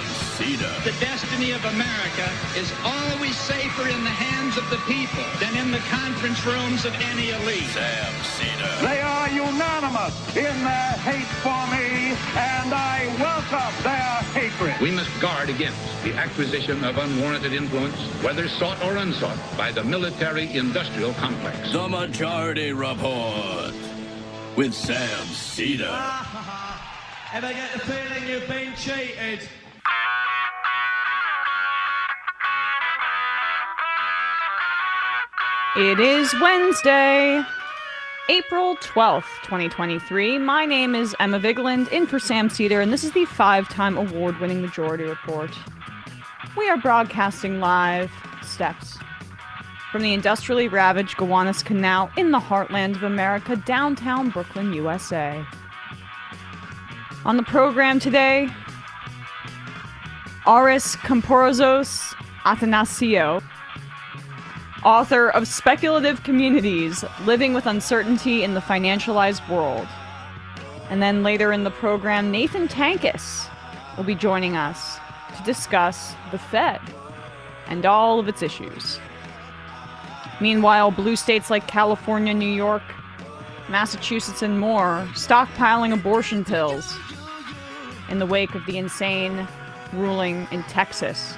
Seder. The destiny of America is always safer in the hands of the people than in the conference rooms of any elite. Seder. They are unanimous in their hate for me, and I welcome their hatred. We must guard against the acquisition of unwarranted influence, whether sought or unsought, by the military-industrial complex. The Majority Report with Sam Seder. Ever get the feeling you've been cheated? It is Wednesday, April 12th, 2023. My name is Emma Vigeland, in for Sam Seder, and this is the 5-time award-winning Majority Report. We are broadcasting live steps from the industrially ravaged Gowanus Canal in the heartland of America, downtown Brooklyn, USA. On the program today, Aris Komporozos-Athanasiou, author of Speculative Communities, Living with Uncertainty in the Financialized World. And then later in the program, Nathan Tankus will be joining us to discuss the Fed and all of its issues. Meanwhile, blue states like California, New York, Massachusetts, and more stockpiling abortion pills in the wake of the insane ruling in Texas.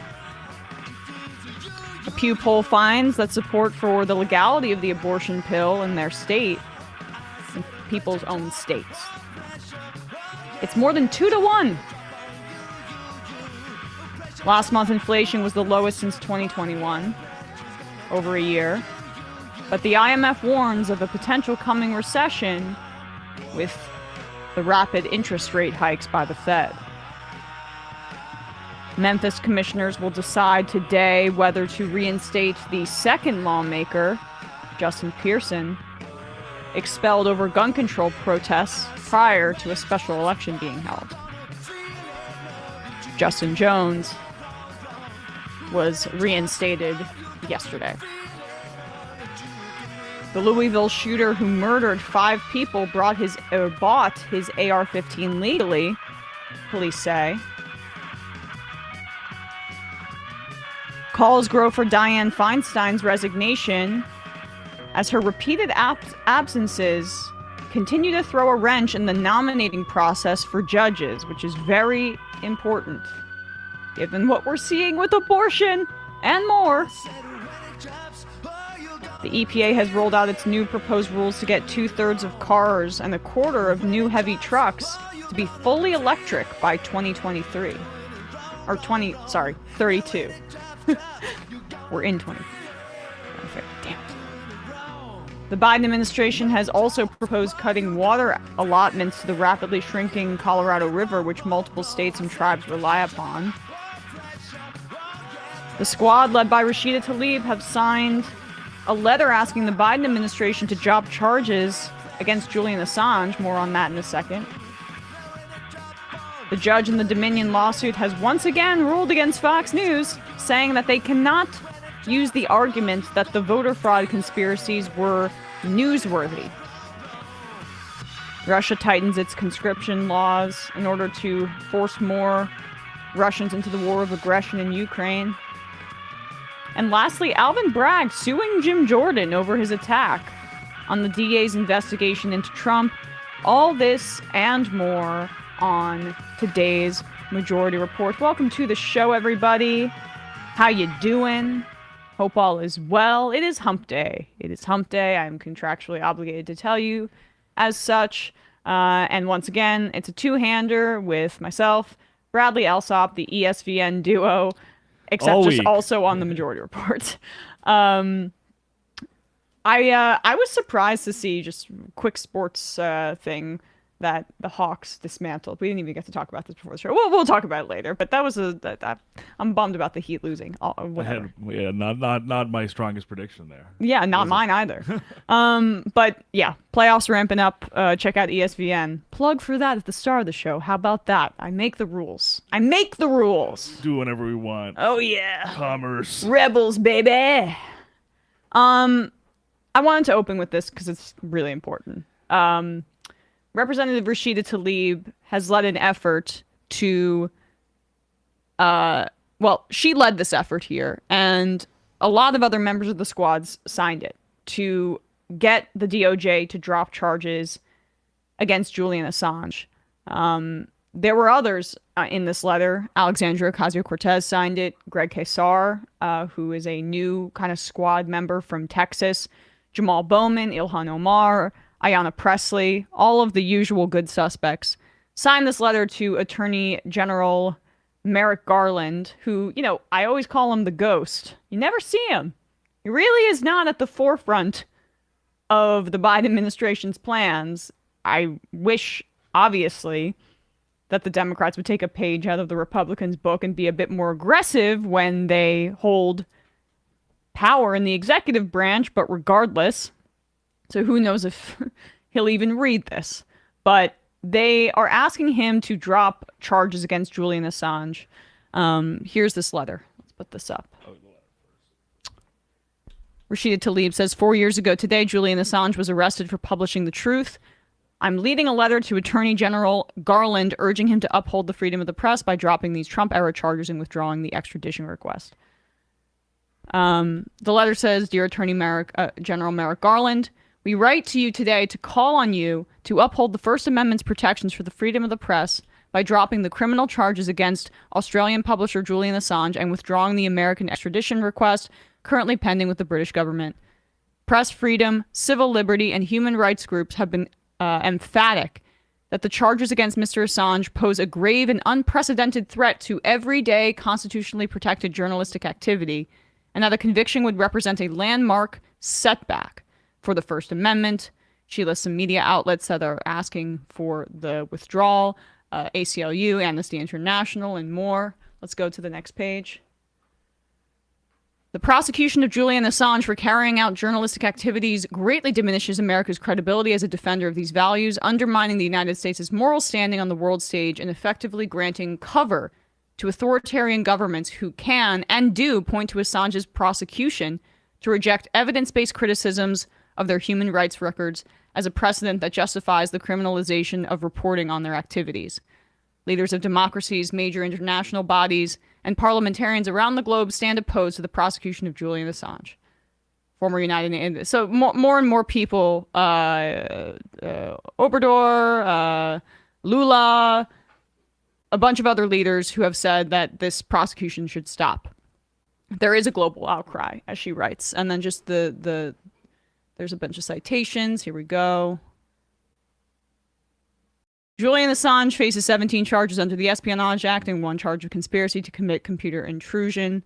A Pew poll finds that support for the legality of the abortion pill in their state, in people's own states, it's more than 2-1. Last month, inflation was the lowest since 2021, over a year. But the IMF warns of a potential coming recession with the rapid interest rate hikes by the Fed. Memphis commissioners will decide today whether to reinstate the second lawmaker, Justin Pearson, expelled over gun control protests prior to a special election being held. Justin Jones was reinstated yesterday. The Louisville shooter who murdered 5 people bought his AR-15 legally, police say. Calls grow for Dianne Feinstein's resignation as her repeated absences continue to throw a wrench in the nominating process for judges, which is very important, given what we're seeing with abortion and more. The EPA has rolled out its new proposed rules to get 2/3 of cars and 1/4 of new heavy trucks to be fully electric by 2023. Or 32. We're in 20. Damn it. The Biden administration has also proposed cutting water allotments to the rapidly shrinking Colorado River, which multiple states and tribes rely upon. The squad, led by Rashida Tlaib, have signed a letter asking the Biden administration to drop charges against Julian Assange. More on that in a second. The judge in the Dominion lawsuit has once again ruled against Fox News, saying that they cannot use the argument that the voter fraud conspiracies were newsworthy. Russia tightens its conscription laws in order to force more Russians into the war of aggression in Ukraine. And lastly, Alvin Bragg suing Jim Jordan over his attack on the DA's investigation into Trump. All this and more on today's Majority Report. Welcome to the show, everybody. How you doing? Hope all is well. It is Hump Day. It is Hump Day. I'm contractually obligated to tell you as such. And once again, it's a two-hander with myself, Bradley Alsop, the ESVN duo, except just also on the Majority Report. I was surprised to see, just quick sports thing, that the Hawks dismantled. We didn't even get to talk about this before the show. We'll talk about it later. But that was I'm bummed about the Heat losing. Not my strongest prediction there. Yeah, not mine either. But yeah, playoffs ramping up. Check out ESVN. Plug for that at the start of the show. How about that? I make the rules. Do whatever we want. Oh yeah. Commerce. Rebels, baby. I wanted to open with this because it's really important. Representative Rashida Tlaib has led an effort to well, she led this effort here, and a lot of other members of the squads signed it to get the DOJ to drop charges against Julian Assange. There were others in this letter. Alexandria Ocasio-Cortez signed it. Greg Casar, who is a new kind of squad member from Texas. Jamal Bowman, Ilhan Omar, Ayanna Pressley, all of the usual good suspects, signed this letter to Attorney General Merrick Garland, who, you know, I always call him the ghost. You never see him. He really is not at the forefront of the Biden administration's plans. I wish, obviously, that the Democrats would take a page out of the Republicans' book and be a bit more aggressive when they hold power in the executive branch, but regardless, so who knows if he'll even read this. But they are asking him to drop charges against Julian Assange. Here's this letter. Let's put this up. Rashida Tlaib says, 4 years ago today, Julian Assange was arrested for publishing the truth. I'm leading a letter to Attorney General Garland urging him to uphold the freedom of the press by dropping these Trump-era charges and withdrawing the extradition request. The letter says, Dear Attorney General Merrick Garland, we write to you today to call on you to uphold the First Amendment's protections for the freedom of the press by dropping the criminal charges against Australian publisher Julian Assange and withdrawing the American extradition request currently pending with the British government. Press freedom, civil liberty, and human rights groups have been emphatic that the charges against Mr. Assange pose a grave and unprecedented threat to everyday constitutionally protected journalistic activity, and that a conviction would represent a landmark setback for the First Amendment. She lists some media outlets that are asking for the withdrawal, ACLU, Amnesty International, and more. Let's go to the next page. The prosecution of Julian Assange for carrying out journalistic activities greatly diminishes America's credibility as a defender of these values, undermining the United States' moral standing on the world stage and effectively granting cover to authoritarian governments who can and do point to Assange's prosecution to reject evidence-based criticisms of their human rights records as a precedent that justifies the criminalization of reporting on their activities. Leaders of democracies, major international bodies, and parliamentarians around the globe stand opposed to the prosecution of Julian Assange. Former United Nations. So more and more people, Obrador, Lula, a bunch of other leaders who have said that this prosecution should stop. There is a global outcry, as she writes. And then just there's a bunch of citations. Here we go. Julian Assange faces 17 charges under the Espionage Act and 1 charge of conspiracy to commit computer intrusion.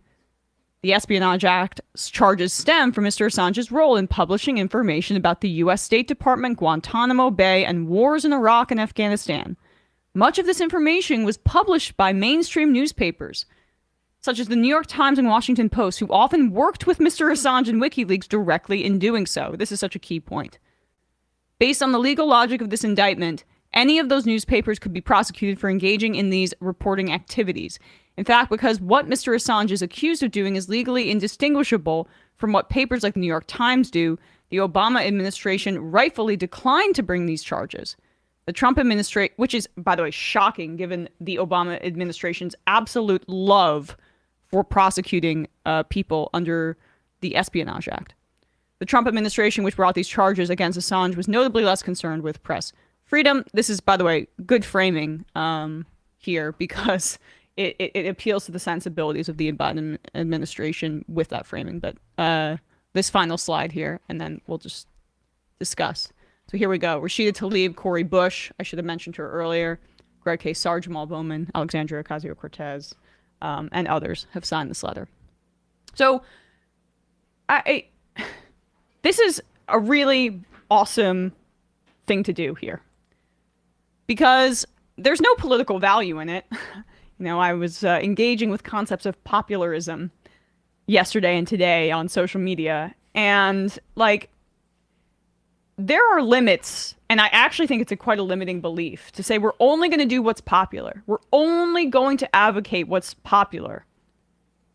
The Espionage Act's charges stem from Mr. Assange's role in publishing information about the U.S. State Department, Guantanamo Bay, and wars in Iraq and Afghanistan. Much of this information was published by mainstream newspapers, such as the New York Times and Washington Post, who often worked with Mr. Assange and WikiLeaks directly in doing so. This is such a key point. Based on the legal logic of this indictment, any of those newspapers could be prosecuted for engaging in these reporting activities. In fact, because what Mr. Assange is accused of doing is legally indistinguishable from what papers like the New York Times do, the Obama administration rightfully declined to bring these charges. The Trump administration, which is, by the way, shocking given the Obama administration's absolute love for prosecuting people under the Espionage Act. The Trump administration, which brought these charges against Assange, was notably less concerned with press freedom. This is, by the way, good framing here because it appeals to the sensibilities of the Biden administration with that framing. But this final slide here, and then we'll just discuss. So here we go. Rashida Tlaib, Cori Bush, I should have mentioned her earlier, Greg Casar, Jamal Bowman, Alexandria Ocasio-Cortez, and others have signed this letter. So this is a really awesome thing to do here, because there's no political value in it. You know, I was engaging with concepts of popularism yesterday and today on social media, and like, there are limits, and I actually think it's quite a limiting belief to say we're only going to do what's popular. We're only going to advocate what's popular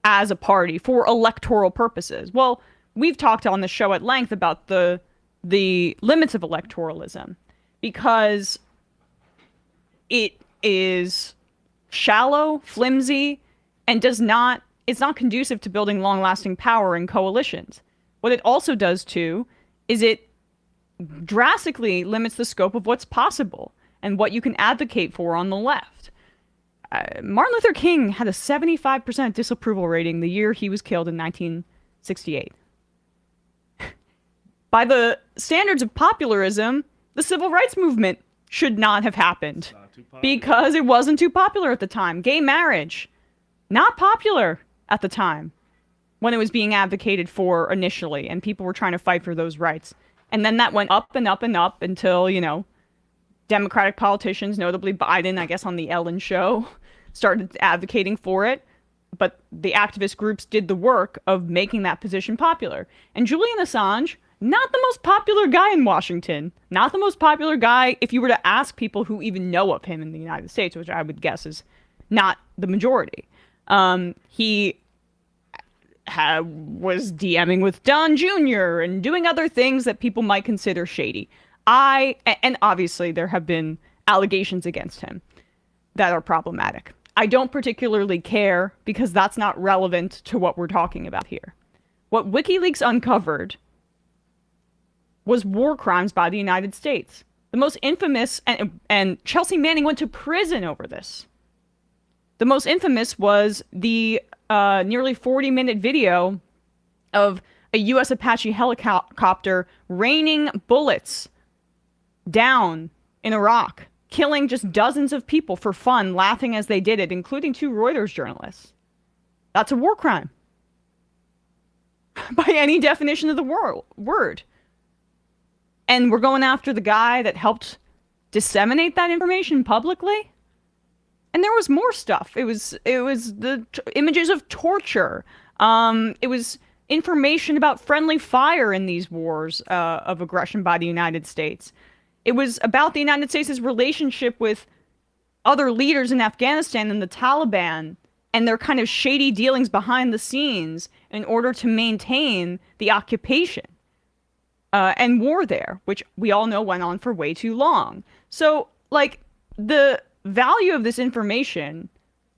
as a party for electoral purposes. Well, we've talked on the show at length about the limits of electoralism, because it is shallow, flimsy, and it's not conducive to building long-lasting power in coalitions. What it also does, too, is it drastically limits the scope of what's possible and what you can advocate for on the left. Martin Luther King had a 75% disapproval rating the year he was killed in 1968. By the standards of popularism, the civil rights movement should not have happened because it wasn't too popular at the time. Gay marriage, not popular at the time when it was being advocated for initially, and people were trying to fight for those rights. And then that went up and up and up until, Democratic politicians, notably Biden, I guess on the Ellen show, started advocating for it. But the activist groups did the work of making that position popular. And Julian Assange, not the most popular guy in Washington, not the most popular guy if you were to ask people who even know of him in the United States, which I would guess is not the majority. He was DMing with Don Jr. and doing other things that people might consider shady. And obviously there have been allegations against him that are problematic. I don't particularly care because that's not relevant to what we're talking about here. What WikiLeaks uncovered was war crimes by the United States. The most infamous, and Chelsea Manning went to prison over this. The most infamous was the nearly 40-minute video of a U.S. Apache helicopter raining bullets down in Iraq, killing just dozens of people for fun, laughing as they did it, including 2 Reuters journalists. That's a war crime. By any definition of the word. And we're going after the guy that helped disseminate that information publicly. And there was more stuff. It was the images of torture. It was information about friendly fire in these wars of aggression by the United States. It was about the United States' relationship with other leaders in Afghanistan and the Taliban and their kind of shady dealings behind the scenes in order to maintain the occupation and war there, which we all know went on for way too long. So, the value of this information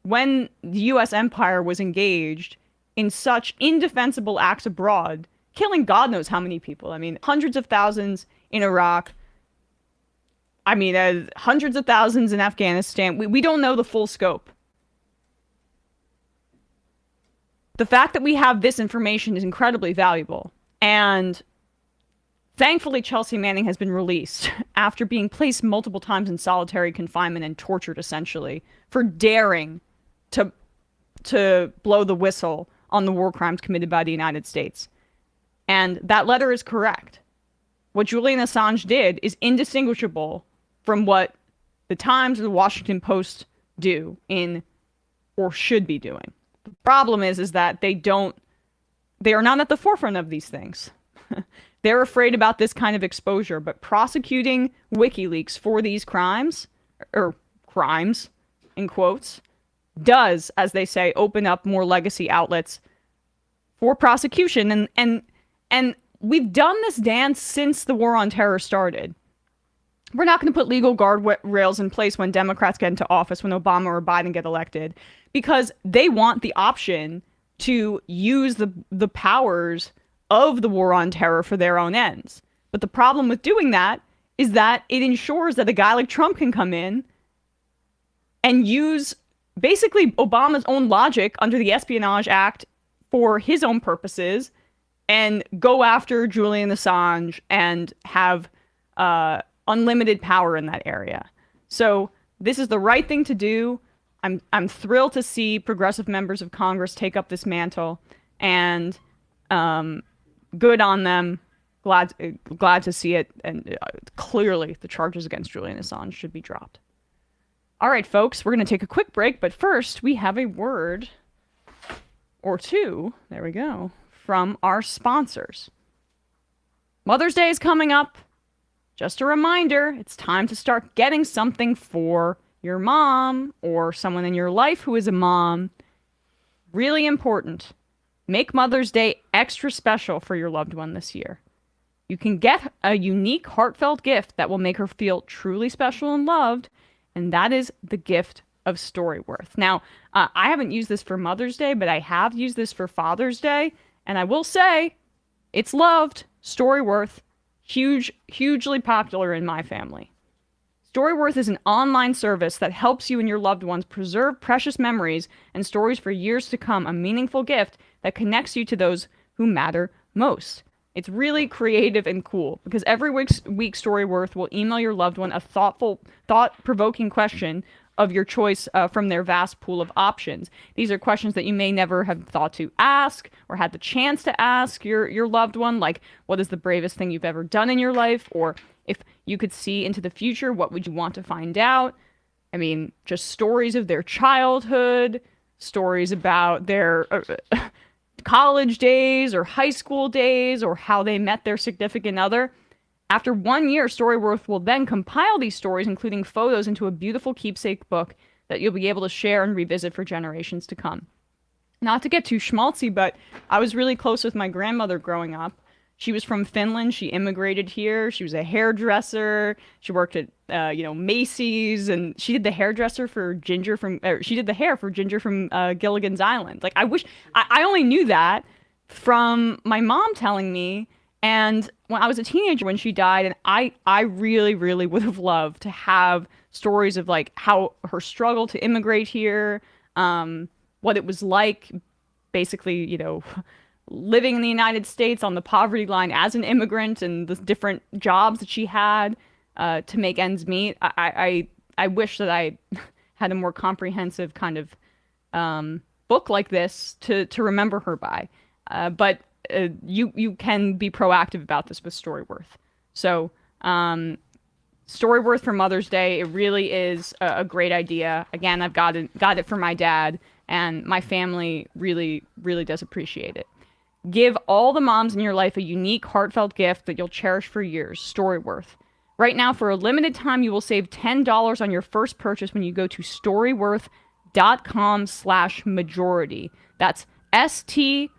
when the U.S. empire was engaged in such indefensible acts abroad, killing God knows how many people. I mean, hundreds of thousands in Iraq. I mean, hundreds of thousands in Afghanistan. We don't know the full scope. The fact that we have this information is incredibly valuable. And thankfully, Chelsea Manning has been released after being placed multiple times in solitary confinement and tortured, essentially, for daring to blow the whistle on the war crimes committed by the United States. And that letter is correct. What Julian Assange did is indistinguishable from what the Times or the Washington Post do or should be doing. The problem is that they are not at the forefront of these things. They're afraid about this kind of exposure, but prosecuting WikiLeaks for these crimes, or crimes, in quotes, does, as they say, open up more legacy outlets for prosecution. And we've done this dance since the war on terror started. We're not going to put legal guardrails in place when Democrats get into office, when Obama or Biden get elected, because they want the option to use the powers of the war on terror for their own ends. But the problem with doing that is that it ensures that a guy like Trump can come in and use basically Obama's own logic under the Espionage Act for his own purposes and go after Julian Assange and have unlimited power in that area. So this is the right thing to do. I'm thrilled to see progressive members of Congress take up this mantle, and good on them. Glad to see it. And clearly the charges against Julian Assange should be dropped. All right, folks, we're going to take a quick break, but first we have a word or two, there we go, from our sponsors. Mother's Day is coming up. Just a reminder, it's time to start getting something for your mom or someone in your life who is a mom. Really important. Make Mother's Day extra special for your loved one this year. You can get a unique, heartfelt gift that will make her feel truly special and loved, and that is the gift of Storyworth. Now, I haven't used this for Mother's Day, but I have used this for Father's Day, and I will say it's loved. Storyworth, hugely popular in my family. Storyworth is an online service that helps you and your loved ones preserve precious memories and stories for years to come, a meaningful gift that connects you to those who matter most. It's really creative and cool because every week Storyworth will email your loved one a thoughtful, thought-provoking question of your choice from their vast pool of options. These are questions that you may never have thought to ask or had the chance to ask your loved one, like what is the bravest thing you've ever done in your life, or if you could see into the future, what would you want to find out? I mean, just stories of their childhood, stories about their college days or high school days or how they met their significant other. After 1 year, Storyworth will then compile these stories, including photos, into a beautiful keepsake book that you'll be able to share and revisit for generations to come. Not to get too schmaltzy, but I was really close with my grandmother growing up. She was from Finland. She immigrated here. She was a hairdresser. She worked at, Macy's, and she did the hairdresser for Ginger from, she did the hair for Ginger from Gilligan's Island. Like, I only knew that from my mom telling me. And when I was a teenager when she died, and I really, really would have loved to have stories of like how her struggle to immigrate here, what it was like, basically, living in the United States on the poverty line as an immigrant and the different jobs that she had to make ends meet. I wish that I had a more comprehensive kind of book like this to remember her by. But you can be proactive about this with Storyworth. So Storyworth for Mother's Day, it really is a great idea. Again, I've got it for my dad, and my family really, really does appreciate it. Give all the moms in your life a unique, heartfelt gift that you'll cherish for years. Storyworth. Right now, for a limited time, you will save $10 on your first purchase when you go to storyworth.com/majority. That's STORY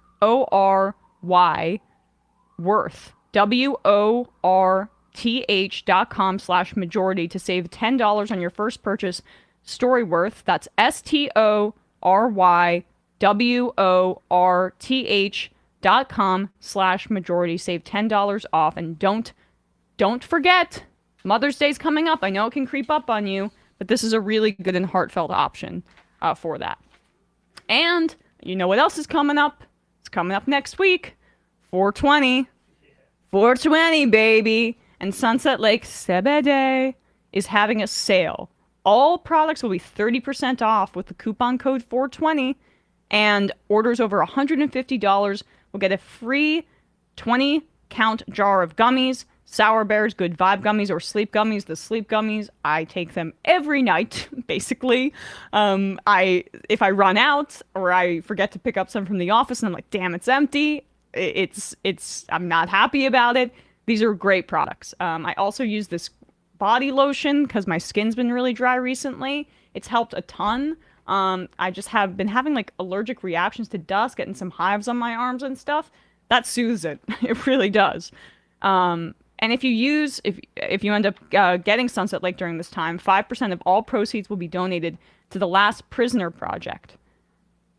worth. WORTH.com/majority to save $10 on your first purchase. Storyworth. That's STORYWORTH.com/majority. Save $10 off. And don't forget, Mother's Day's coming up. I know it can creep up on you, but this is a really good and heartfelt option for that. And you know what else is coming up? It's coming up next week. 420. 420, baby. And Sunset Lake Seder is having a sale. All products will be 30% off with the coupon code 420. And orders over $150 will get a free 20-count jar of gummies. Sour Bears, Good Vibe gummies, or Sleep gummies. The Sleep gummies, I take them every night, basically. If I run out or I forget to pick up some from the office and I'm like, damn, it's empty. I'm not happy about it. These are great products. I also use this body lotion because my skin's been really dry recently. It's helped a ton. I just have been having like allergic reactions to dust, getting some hives on my arms and stuff. That soothes it. It really does. And if you end up getting Sunset Lake during this time, 5% of all proceeds will be donated to the Last Prisoner Project.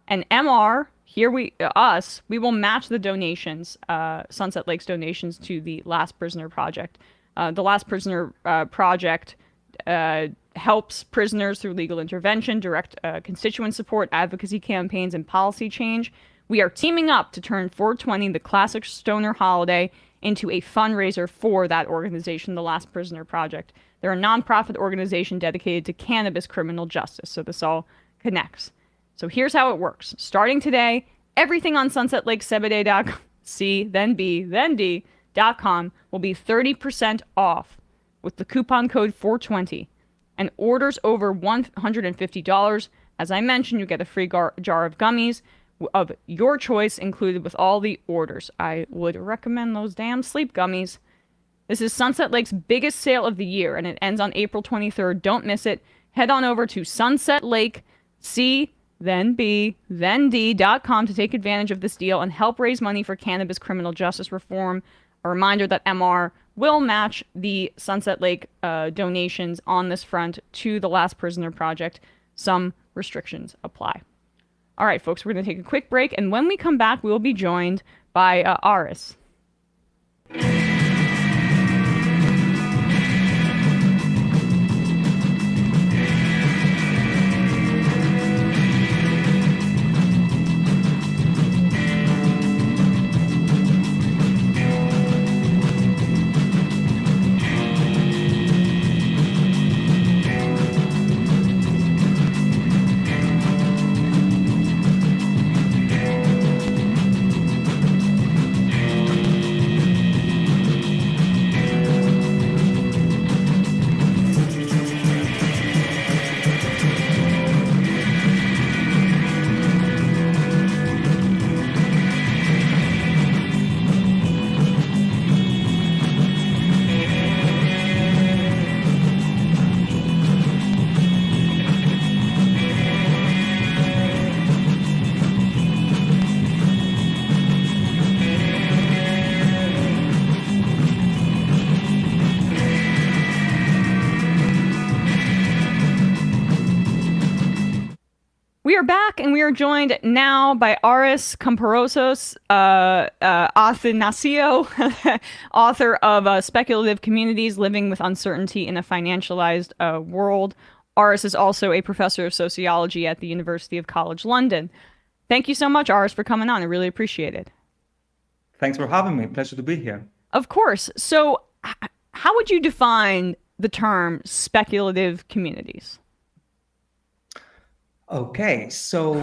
And MR, we will match the donations, Sunset Lake's donations to the Last Prisoner Project. The Last Prisoner Project helps prisoners through legal intervention, direct constituent support, advocacy campaigns, and policy change. We are teaming up to turn 420, the classic stoner holiday, into a fundraiser for that organization, the Last Prisoner Project. They're a nonprofit organization dedicated to cannabis criminal justice, so this all connects. So here's how it works. Starting today, everything on sunsetlakesebede.com will be 30% off with the coupon code 420. And orders over $150, as I mentioned, you get a free jar of gummies of your choice included with all the orders. I would recommend those damn sleep gummies. This is Sunset Lake's biggest sale of the year, and it ends on April 23rd. Don't miss it. Head on over to sunsetlakecbd.com to take advantage of this deal and help raise money for cannabis criminal justice reform. A reminder that MR will match the Sunset Lake donations on this front to the Last Prisoner Project. some restrictions apply. All right, folks, we're going to take a quick break, and when we come back, we will be joined by Aris. We are back, and we are joined now by Aris Komporozos-Athanasiou, author of Speculative Communities, Living with Uncertainty in a Financialized World. Aris is also a professor of sociology at the University of College London. Thank you so much, Aris, for coming on. I really appreciate it. Thanks for having me. Pleasure to be here. Of course. So how would you define the term speculative communities? Okay, so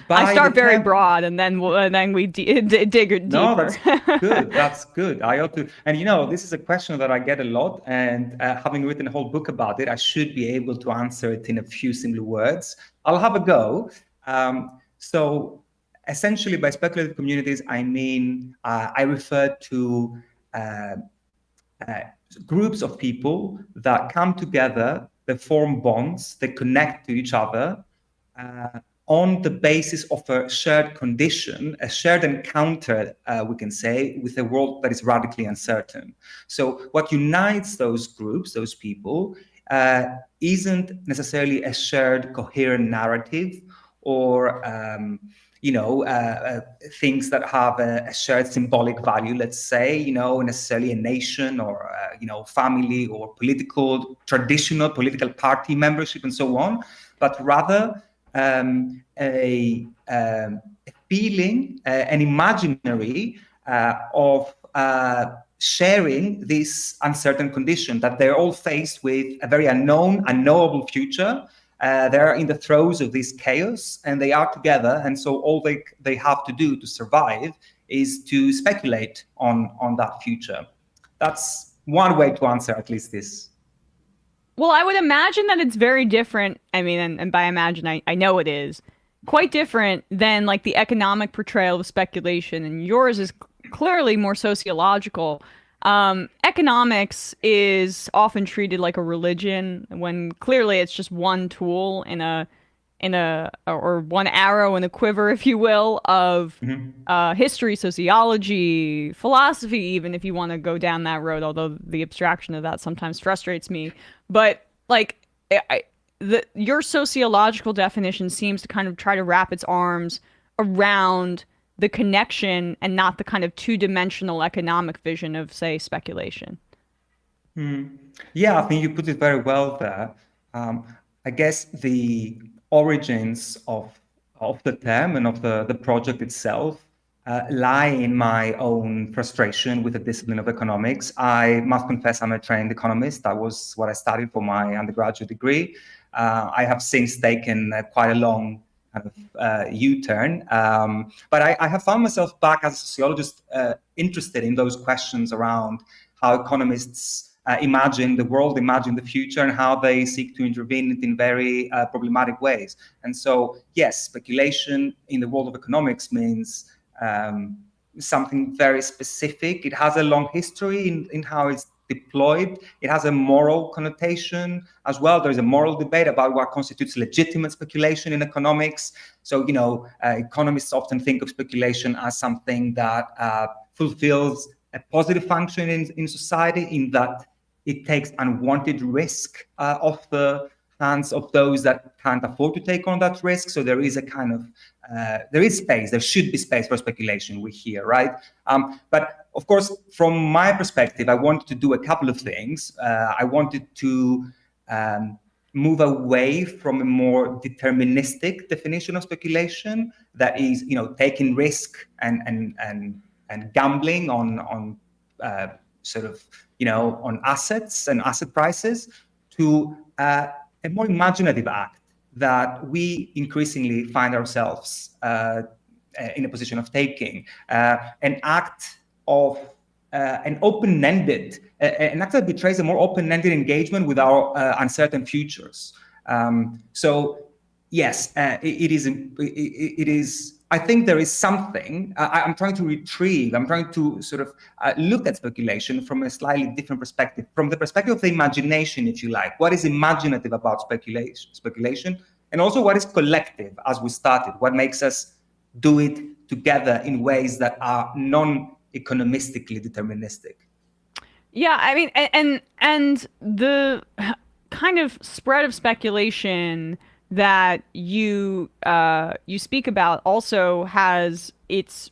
I start very broad, and then we dig deeper. No, that's good. That's good. I ought to, and this is a question that I get a lot, and having written a whole book about it, I should be able to answer it in a few simple words. I'll have a go. So essentially, by speculative communities, I mean I refer to groups of people that come together, they form bonds, they connect to each other. On the basis of a shared condition, a shared encounter, we can say, with a world that is radically uncertain. So what unites those groups, those people, isn't necessarily a shared coherent narrative or things that have a shared symbolic value, let's say, necessarily a nation or, family or traditional political party membership and so on, but rather a feeling, an imaginary of sharing this uncertain condition, that they're all faced with a very unknowable future. They're in the throes of this chaos, and they are together. And so all they have to do to survive is to speculate on that future. That's one way to answer at least this. Well, I would imagine that it's very different. I mean, and by imagine, I know it is quite different than like the economic portrayal of speculation. And yours is clearly more sociological. Economics is often treated like a religion when clearly it's just one tool or one arrow in a quiver, if you will, of history, sociology, philosophy, even if you want to go down that road, although the abstraction of that sometimes frustrates me. But like your sociological definition seems to kind of try to wrap its arms around the connection and not the kind of two-dimensional economic vision of, say, speculation. Yeah, I think you put it very well there. I guess the origins of the term and of the project itself lie in my own frustration with the discipline of economics. I must confess I'm a trained economist. That was what I studied for my undergraduate degree. I have since taken quite a long kind of U-turn. But I have found myself back as a sociologist interested in those questions around how economists imagine the world, imagine the future, and how they seek to intervene in very problematic ways. And so, yes, speculation in the world of economics means something very specific. It has a long history in how it's deployed. It has a moral connotation as well. There's a moral debate about what constitutes legitimate speculation in economics. So, economists often think of speculation as something that fulfills a positive function in society, in that it takes unwanted risk off the hands of those that can't afford to take on that risk. So there is a kind of there should be space for speculation, we hear, right? But of course, from my perspective, I wanted to do a couple of things. I wanted to move away from a more deterministic definition of speculation that is, taking risk and gambling on sort of, on assets and asset prices, to a more imaginative act that we increasingly find ourselves in a position of taking, an act of an open-ended, an act that betrays a more open-ended engagement with our uncertain futures. So yes, it is. I think there is something. I'm trying to sort of look at speculation from a slightly different perspective, from the perspective of the imagination, if you like. What is imaginative about speculation, and also what is collective, as we started. What makes us do it together in ways that are non-economistically deterministic. Yeah, I mean, and the kind of spread of speculation that you speak about also has its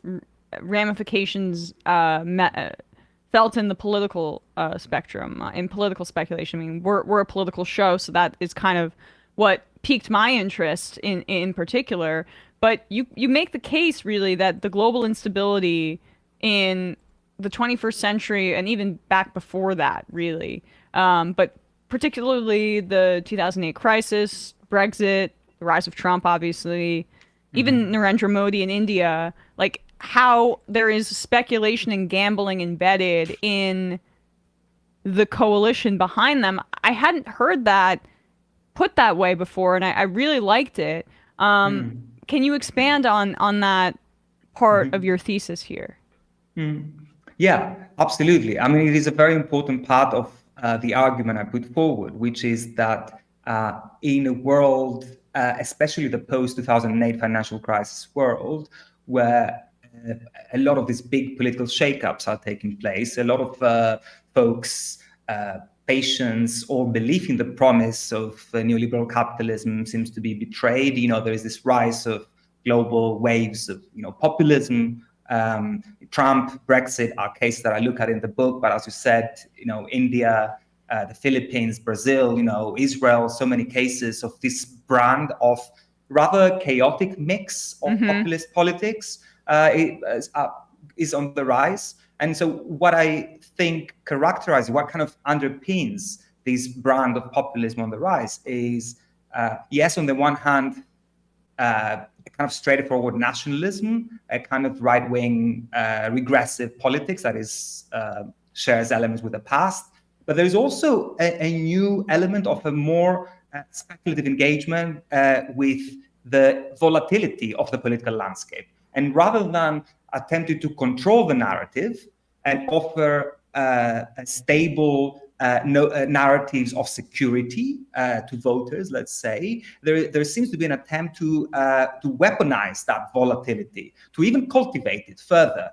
ramifications felt in the political spectrum, in political speculation. I mean, we're a political show, so that is kind of what piqued my interest in particular. But you make the case, really, that the global instability in the 21st century, and even back before that, really, but particularly the 2008 crisis, Brexit, the rise of Trump, obviously, even Narendra Modi in India, like how there is speculation and gambling embedded in the coalition behind them. I hadn't heard that put that way before, and I really liked it. Can you expand on that part of your thesis here? Yeah, absolutely. I mean, it is a very important part of the argument I put forward, which is that in a world, especially the post-2008 financial crisis world, where a lot of these big political shakeups are taking place, a lot of folks' patience or belief in the promise of neoliberal capitalism seems to be betrayed. There is this rise of global waves of populism. Trump, Brexit are cases that I look at in the book, but as you said, India, the Philippines, Brazil, Israel, so many cases of this brand of rather chaotic mix of populist politics is on the rise. And so what I think characterizes, what kind of underpins this brand of populism on the rise is, yes, on the one hand, a kind of straightforward nationalism, a kind of right-wing regressive politics that is shares elements with the past. But there's also a new element of a more speculative engagement with the volatility of the political landscape. And rather than attempting to control the narrative and offer a stable narratives of security to voters, let's say, there seems to be an attempt to weaponize that volatility, to even cultivate it further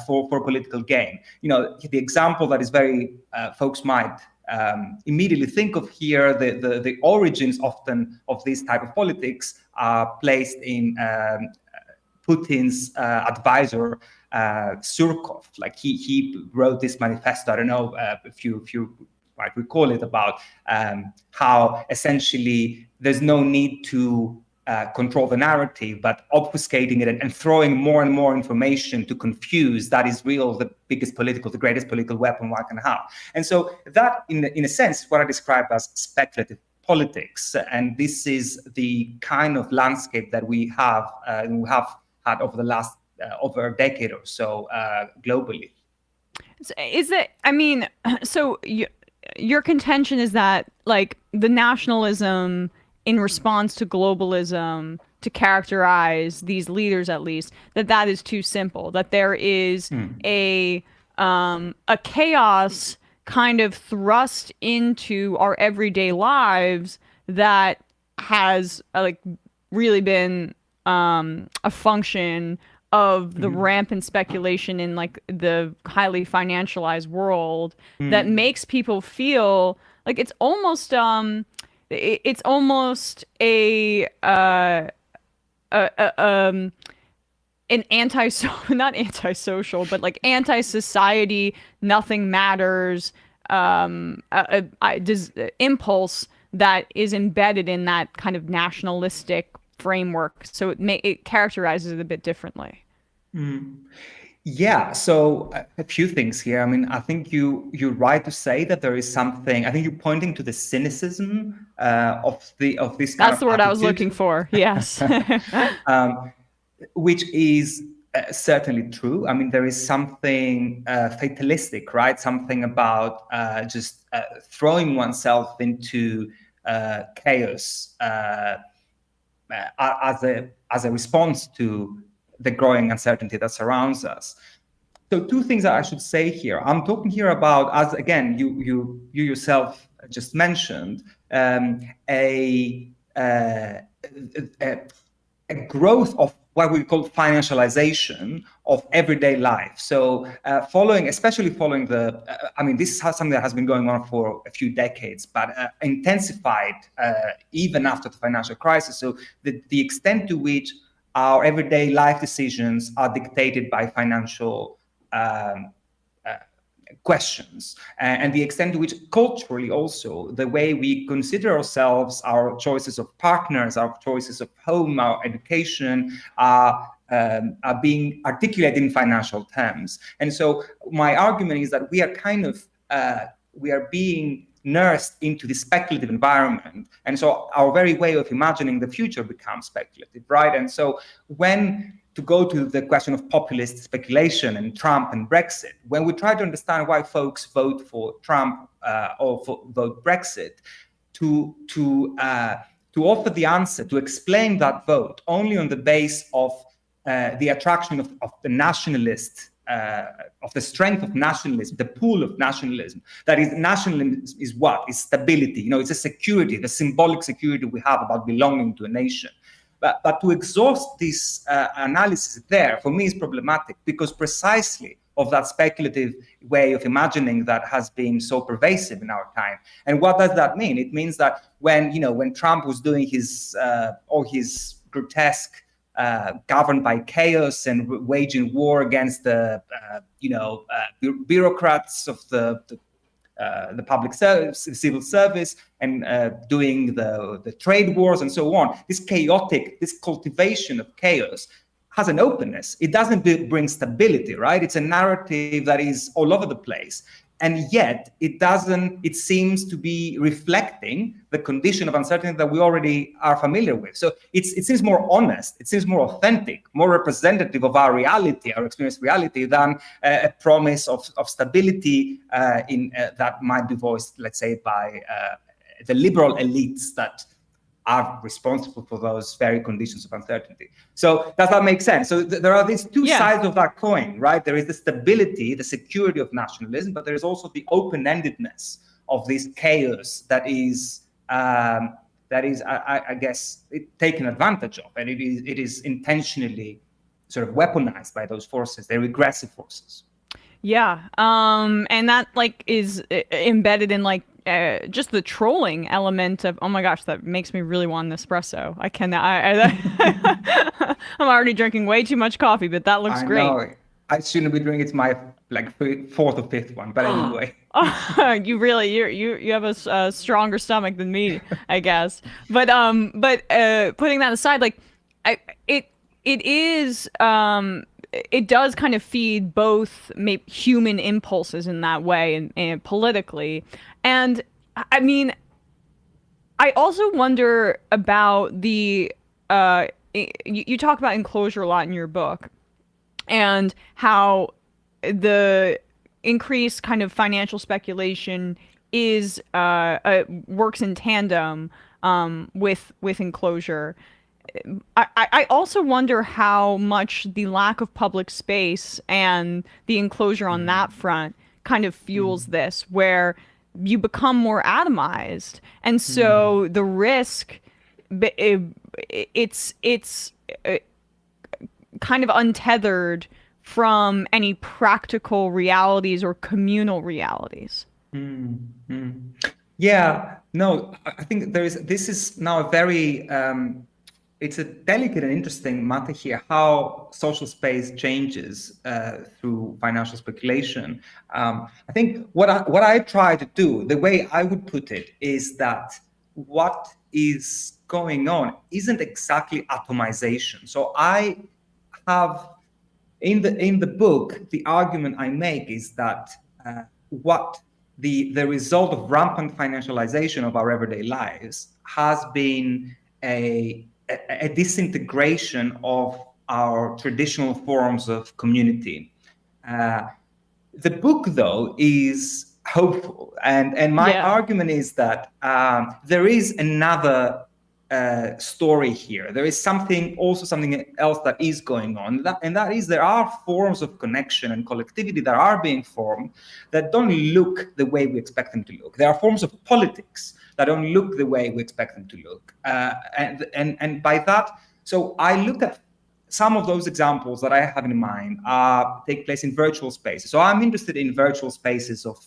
for political gain. The example that is very folks might immediately think of here, the origins often of this type of politics are placed in Putin's advisor, Surkov. Like he wrote this manifesto, I don't know if you might recall it, about how essentially there's no need to control the narrative, but obfuscating it and throwing more and more information to confuse, that is the greatest political weapon one can have. And so that, in a sense, is what I describe as speculative politics. And this is the kind of landscape that we have had over the last over a decade or so globally. Is it? I mean, so your contention is that, like, the nationalism in response to globalism, to characterize these leaders, at least, that is too simple. That there is a chaos kind of thrust into our everyday lives that has really been a function of the rampant speculation in the highly financialized world that makes people feel like it's almost it's almost an not antisocial, but like anti-society, nothing matters impulse that is embedded in that kind of nationalistic framework. So it characterizes it a bit differently. Yeah, so a few things here. I mean, I think you're right to say that there is something. I think you're pointing to the cynicism of this kind That's of the word I was attitude. looking for. Yes. Which is certainly true. I mean, there is something fatalistic, right? Something about just throwing oneself into chaos as a response to the growing uncertainty that surrounds us. So two things that I should say here. I'm talking here about, as again, you yourself just mentioned, a growth of what we call financialization of everyday life. So especially following this is something that has been going on for a few decades, but intensified even after the financial crisis. So the extent to which our everyday life decisions are dictated by financial questions, and the extent to which culturally also the way we consider ourselves, our choices of partners, our choices of home, our education are being articulated in financial terms. And so my argument is that we are being nursed into the speculative environment. And so our very way of imagining the future becomes speculative, right? And so to go to the question of populist speculation and Trump and Brexit, when we try to understand why folks vote for Trump or vote Brexit, to offer the answer, to explain that vote only on the base of the attraction of the nationalist, of the strength of nationalism, the pool of nationalism. That is, nationalism is what? Is stability. It's a security, the symbolic security we have about belonging to a nation. But to exhaust this analysis there, for me, is problematic because precisely of that speculative way of imagining that has been so pervasive in our time. And what does that mean? It means that when Trump was doing his grotesque governed by chaos and waging war against the bureaucrats of the public service, civil service, and doing the trade wars and so on. This cultivation of chaos has an openness. It doesn't bring stability, right? It's a narrative that is all over the place. And yet it seems to be reflecting the condition of uncertainty that we already are familiar with. So it seems more honest, it seems more authentic, more representative of our reality, our experienced reality, than a promise of stability that might be voiced, let's say, by the liberal elites that are responsible for those very conditions of uncertainty. So does that make sense? So there are these two sides of that coin, right? There is the stability, the security of nationalism, but there is also the open-endedness of this chaos that is, I guess, taken advantage of, and it is intentionally sort of weaponized by those forces. They're regressive forces. Yeah, and that is embedded in just the trolling element of, oh my gosh, that makes me really want an espresso. I cannot. I'm already drinking way too much coffee, but that looks great. Know. I shouldn't be drinking. It's my fourth or fifth one, but anyway. You have a stronger stomach than me, I guess. But putting that aside, it does kind of feed both human impulses in that way and politically. And I mean, I also wonder about you talk about enclosure a lot in your book and how the increased kind of financial speculation is works in tandem with enclosure. I also wonder how much the lack of public space and the enclosure on that front kind of fuels this, where you become more atomized. And so the risk, it's kind of untethered from any practical realities or communal realities. Yeah, no, I think this is now a very, it's a delicate and interesting matter here, how social space changes through financial speculation. I think what I try to do, the way I would put it, is that what is going on isn't exactly atomization. So I have, in the book, the argument I make is that what the result of rampant financialization of our everyday lives has been a disintegration of our traditional forms of community. The book, though, is hopeful, and my argument is that there is another story here. There is something else that is going on, and that is there are forms of connection and collectivity that are being formed that don't look the way we expect them to look. There are forms of politics that don't look the way we expect them to look, and by that, so I look at some of those examples that I have in mind take place in virtual spaces. So I'm interested in virtual spaces of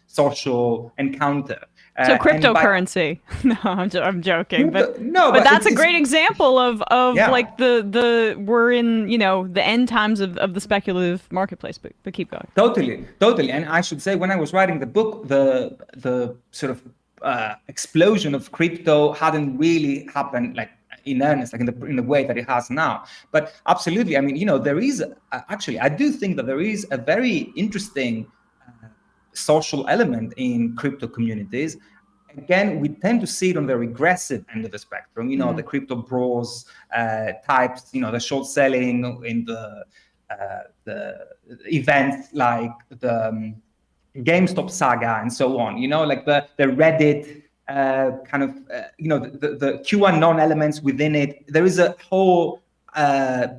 social encounter. So cryptocurrency. No, I'm joking, but that's a great example of like we're in, you know, the end times of the speculative marketplace. But keep going. Totally. And I should say, when I was writing the book, the sort of explosion of crypto hadn't really happened like in earnest, like in the way that it has now. But absolutely, I mean, you know, there is actually, I do think that there is a very interesting social element in crypto communities. Again, we tend to see it on the regressive end of the spectrum, you know, the crypto bros types, you know, the short selling in the events like the GameStop saga and so on, you know, like the Reddit kind of, you know, the QAnon elements within it. There is a whole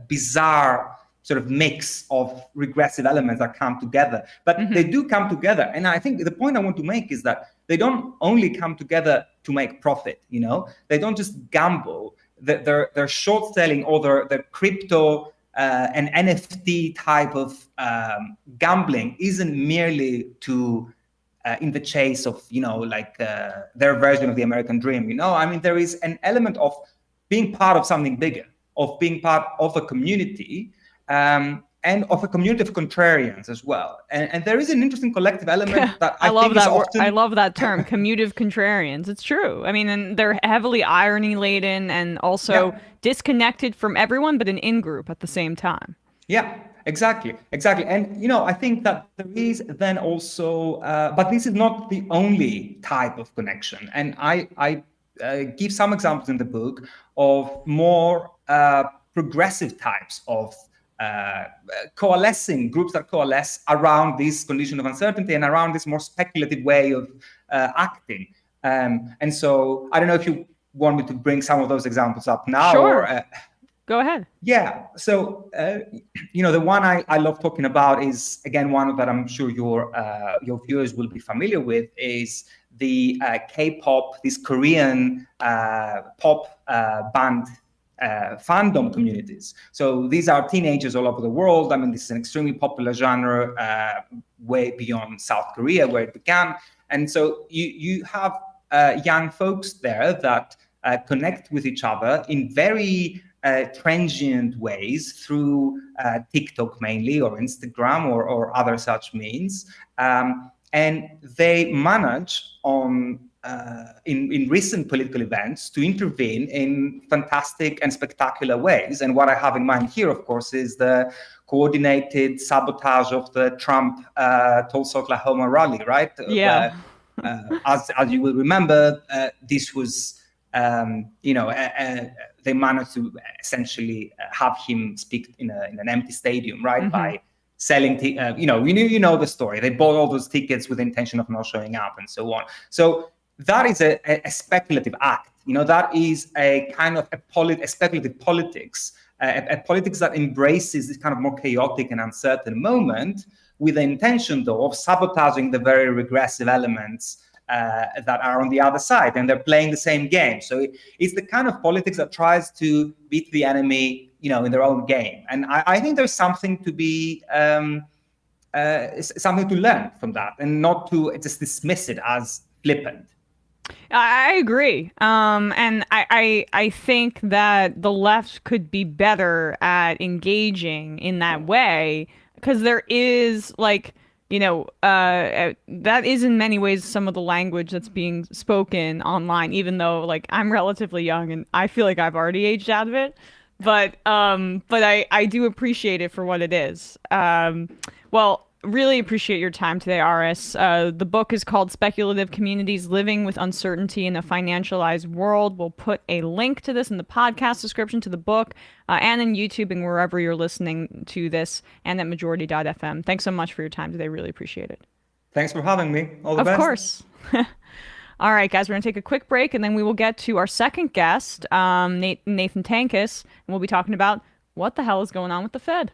bizarre sort of mix of regressive elements that come together, but they do come together. And I think the point I want to make is that they don't only come together to make profit, you know, they don't just gamble. They're short selling, or their crypto and NFT type of gambling isn't merely to in the chase of, you know, like their version of the American dream, you know. I mean, there is an element of being part of something bigger, of being part of a community, and of a community of contrarians as well. And there is an interesting collective element that I love think that is often... I love that term, community of contrarians. It's true. I mean, and they're heavily irony laden and also disconnected from everyone, but an in-group at the same time. Yeah, exactly. And, you know, I think that there is then also, but this is not the only type of connection. And I give some examples in the book of more progressive types of coalescing groups that coalesce around this condition of uncertainty and around this more speculative way of acting. And so I don't know if you want me to bring some of those examples up now. Sure. Go ahead. Yeah. So, you know, the one I love talking about is, again, one that I'm sure your viewers will be familiar with, is the K-pop, this Korean pop band fandom communities. So these are teenagers all over the world. I mean, this is an extremely popular genre way beyond South Korea, where it began. And so you have young folks there that connect with each other in very transient ways through TikTok mainly, or Instagram, or other such means. And they manage on in recent political events to intervene in fantastic and spectacular ways. And what I have in mind here, of course, is the coordinated sabotage of the Trump Tulsa, Oklahoma rally, right? Yeah. As you will remember, this was, you know, they managed to essentially have him speak in an empty stadium, right? By selling, you know the story. They bought all those tickets with the intention of not showing up and so on. So that is a speculative act. You know, that is a kind of a speculative politics, a politics that embraces this kind of more chaotic and uncertain moment with the intention, though, of sabotaging the very regressive elements that are on the other side, and they're playing the same game. So it's the kind of politics that tries to beat the enemy, you know, in their own game. And I think there's something to be, something to learn from that, and not to just dismiss it as flippant. I agree. And I think that the left could be better at engaging in that way, because there is like, that is in many ways some of the language that's being spoken online, even though like I'm relatively young and I feel like I've already aged out of it. But I do appreciate it for what it is. Well, really appreciate your time today, Aris. The book is called Speculative Communities, Living with Uncertainty in a Financialized World. We'll put a link to this in the podcast description to the book, and in YouTube and wherever you're listening to this, and at majority.fm. Thanks so much for your time today. Really appreciate it. Thanks for having me. All the best. Of course. All right, guys, we're going to take a quick break, and then we will get to our second guest, Nathan Tankus, and we'll be talking about what the hell is going on with the Fed.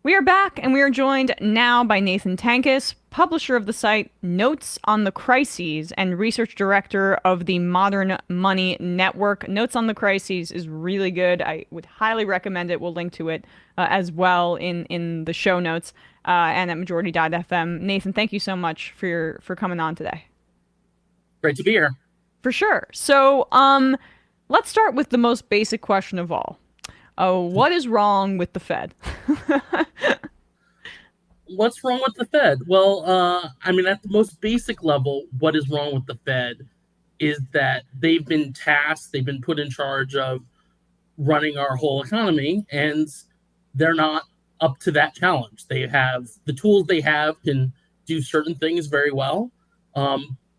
We are back, and we are joined now by Nathan Tankus, publisher of the site Notes on the Crises and research director of the Modern Money Network. Notes on the Crises is really good. I would highly recommend it. We'll link to it as well in the show notes and at majority.fm. Nathan, thank you so much for coming on today. Great to be here. For sure. So let's start with the most basic question of all. What is wrong with the Fed? What's wrong with the Fed? Well, at the most basic level, what is wrong with the Fed is that they've been put in charge of running our whole economy, and they're not up to that challenge. They have the tools they have can do certain things very well,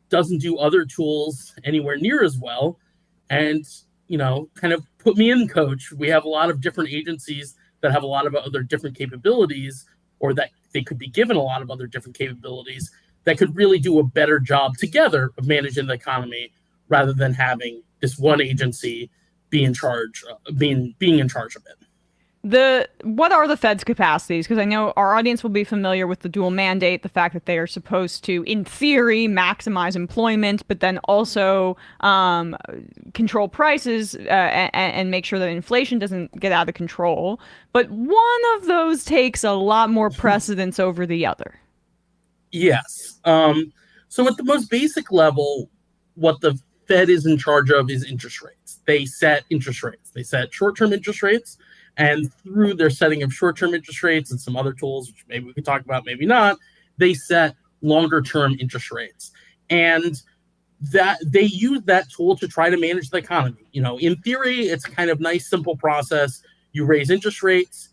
doesn't do other tools anywhere near as well, and kind of put me in, coach. We have a lot of different agencies that have a lot of other different capabilities, or that they could be given a lot of other different capabilities that could really do a better job together of managing the economy, rather than having this one agency be in charge, being in charge of it. What are the Fed's capacities? Because I know our audience will be familiar with the dual mandate, the fact that they are supposed to, in theory, maximize employment, but then also control prices and make sure that inflation doesn't get out of control. But one of those takes a lot more precedence over the other. Yes. So at the most basic level, what the Fed is in charge of is interest rates. They set interest rates. They set short-term interest rates. And through their setting of short-term interest rates and some other tools, which maybe we can talk about, maybe not, they set longer-term interest rates. And that they use that tool to try to manage the economy. In theory, it's a kind of nice, simple process. You raise interest rates,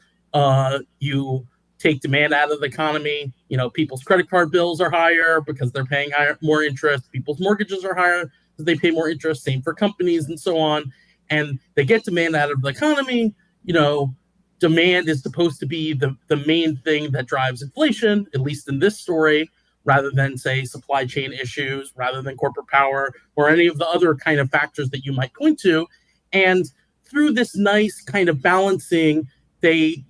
you take demand out of the economy. People's credit card bills are higher because they're paying more interest. People's mortgages are higher because they pay more interest. Same for companies and so on. And they get demand out of the economy. Demand is supposed to be the main thing that drives inflation, at least in this story, rather than, say, supply chain issues, rather than corporate power, or any of the other kind of factors that you might point to. And through this nice kind of balancing, they,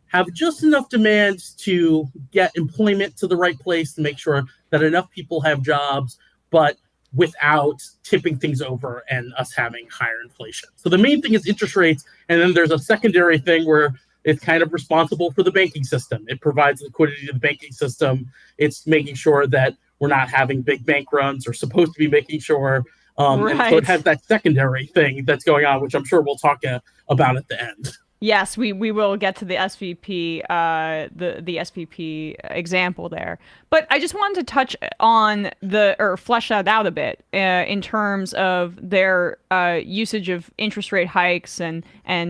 have just enough demand to get employment to the right place, to make sure that enough people have jobs, but without tipping things over and us having higher inflation. So the main thing is interest rates. And then there's a secondary thing where It's kind of responsible for the banking system. It provides liquidity to the banking system. It's making sure that we're not having big bank runs, or supposed to be making sure. And so it has that secondary thing that's going on, which I'm sure we'll talk about at the end. Yes, we will get to the SVP, the SVP example there. But I just wanted to touch on or flesh that out a bit in terms of their usage of interest rate hikes and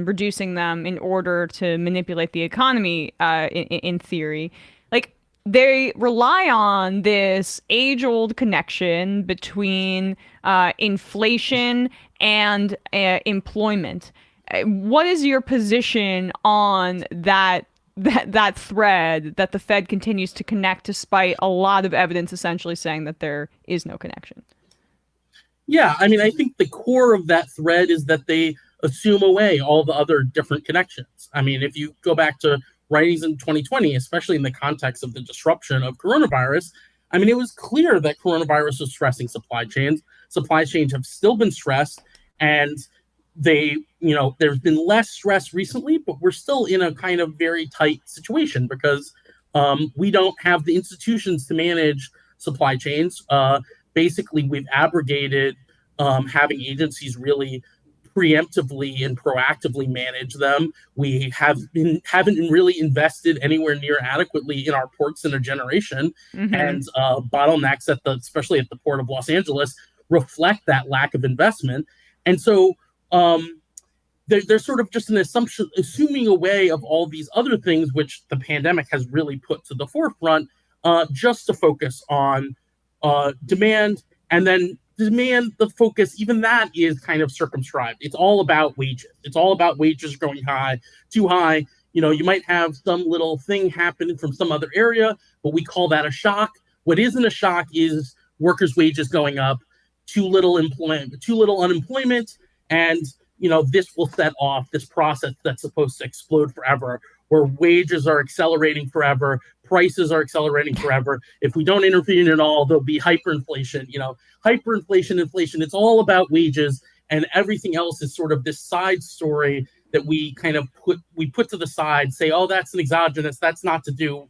reducing them in order to manipulate the economy in theory. Like, they rely on this age-old connection between inflation and employment. What is your position on that thread that the Fed continues to connect, despite a lot of evidence essentially saying that there is no connection? Yeah, I mean, I think the core of that thread is that they assume away all the other different connections. I mean, if you go back to writings in 2020, especially in the context of the disruption of coronavirus, I mean, it was clear that coronavirus was stressing supply chains. Supply chains have still been stressed, and there's been less stress recently, but we're still in a kind of very tight situation because we don't have the institutions to manage supply chains. Basically, we've abrogated having agencies really preemptively and proactively manage them. We haven't really invested anywhere near adequately in our ports in a generation, and bottlenecks especially at the Port of Los Angeles reflect that lack of investment. And so there's sort of just an assuming away of all these other things, which the pandemic has really put to the forefront, just to focus on demand. And then the focus, even that is kind of circumscribed. It's all about wages. It's all about wages going too high. You might have some little thing happening from some other area, but we call that a shock. What isn't a shock is workers' wages going up, too little unemployment, and this will set off this process that's supposed to explode forever, where wages are accelerating forever, prices are accelerating forever. If we don't intervene at all, there'll be hyperinflation. Hyperinflation, inflation. It's all about wages, and everything else is sort of this side story that we kind of put to the side. Say, oh, that's an exogenous. That's not to do.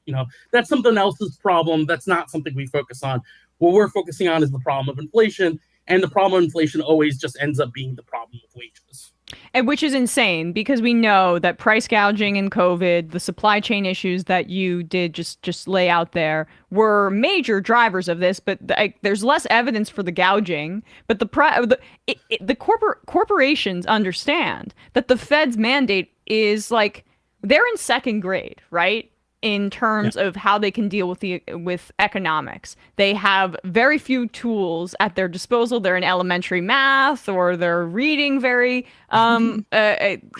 That's something else's problem. That's not something we focus on. What we're focusing on is the problem of inflation. And the problem of inflation always just ends up being the problem of wages. And which is insane, because we know that price gouging and COVID, the supply chain issues that you did just lay out there, were major drivers of this. But there's less evidence for the gouging. But the corporations understand that the Fed's mandate is like, they're in second grade, right? In terms of how they can deal with economics. They have very few tools at their disposal. They're in elementary math, or they're reading very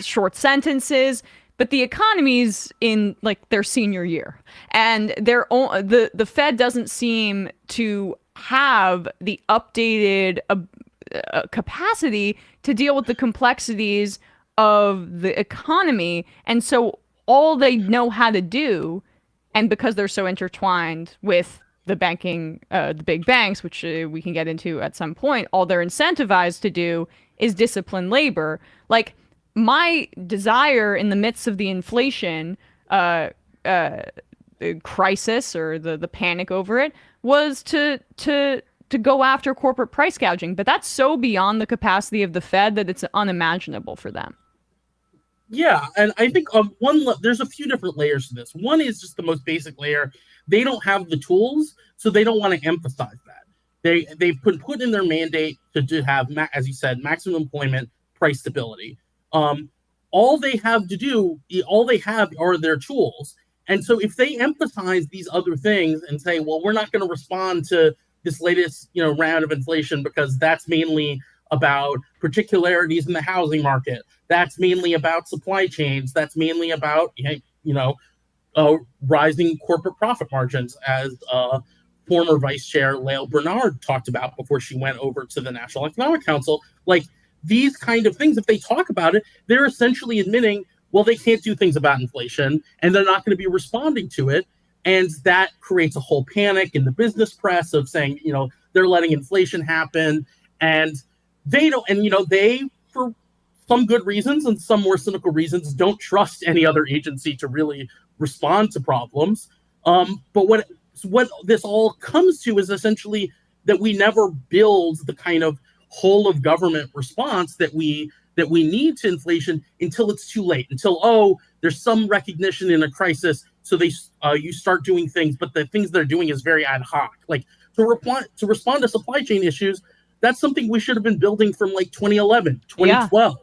short sentences. But the economy's in like their senior year, and the Fed doesn't seem to have the updated capacity to deal with the complexities of the economy, and so all they know how to do, and because they're so intertwined with the banking, the big banks, which we can get into at some point, all they're incentivized to do is discipline labor. Like, my desire in the midst of the inflation crisis, or the panic over it, was to go after corporate price gouging. But that's so beyond the capacity of the Fed that it's unimaginable for them. Yeah, and I think there's a few different layers to this. One is just the most basic layer. They don't have the tools, so they don't want to emphasize that. They've put in their mandate to have, as you said, maximum employment, price stability. All they have are their tools. And so if they emphasize these other things and say, well, we're not going to respond to this latest round of inflation because that's mainly about particularities in the housing market. That's mainly about supply chains. That's mainly about, rising corporate profit margins, as former Vice Chair Lael Bernard talked about before she went over to the National Economic Council. Like, these kind of things, if they talk about it, they're essentially admitting, well, they can't do things about inflation, and they're not going to be responding to it. And that creates a whole panic in the business press of saying, they're letting inflation happen. And they don't, and they, for some good reasons and some more cynical reasons, don't trust any other agency to really respond to problems. But what this all comes to is essentially that we never build the kind of whole of government response that we need to inflation until it's too late, until, there's some recognition in a crisis, so you start doing things, but the things they're doing is very ad hoc. Like to respond to supply chain issues, that's something we should have been building from like 2011, 2012,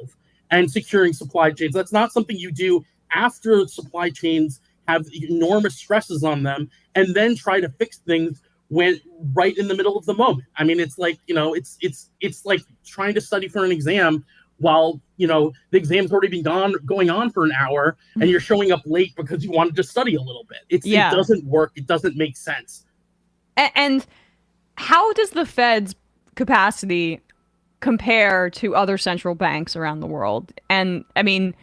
and securing supply chains. That's not something you do after supply chains have enormous stresses on them and then try to fix things when right in the middle of the moment. I mean, it's like, it's like trying to study for an exam while, the exam's already been going on for an hour and you're showing up late because you wanted to study a little bit. It doesn't work. It doesn't make sense. And how does the Fed's capacity compare to other central banks around the world? And I mean,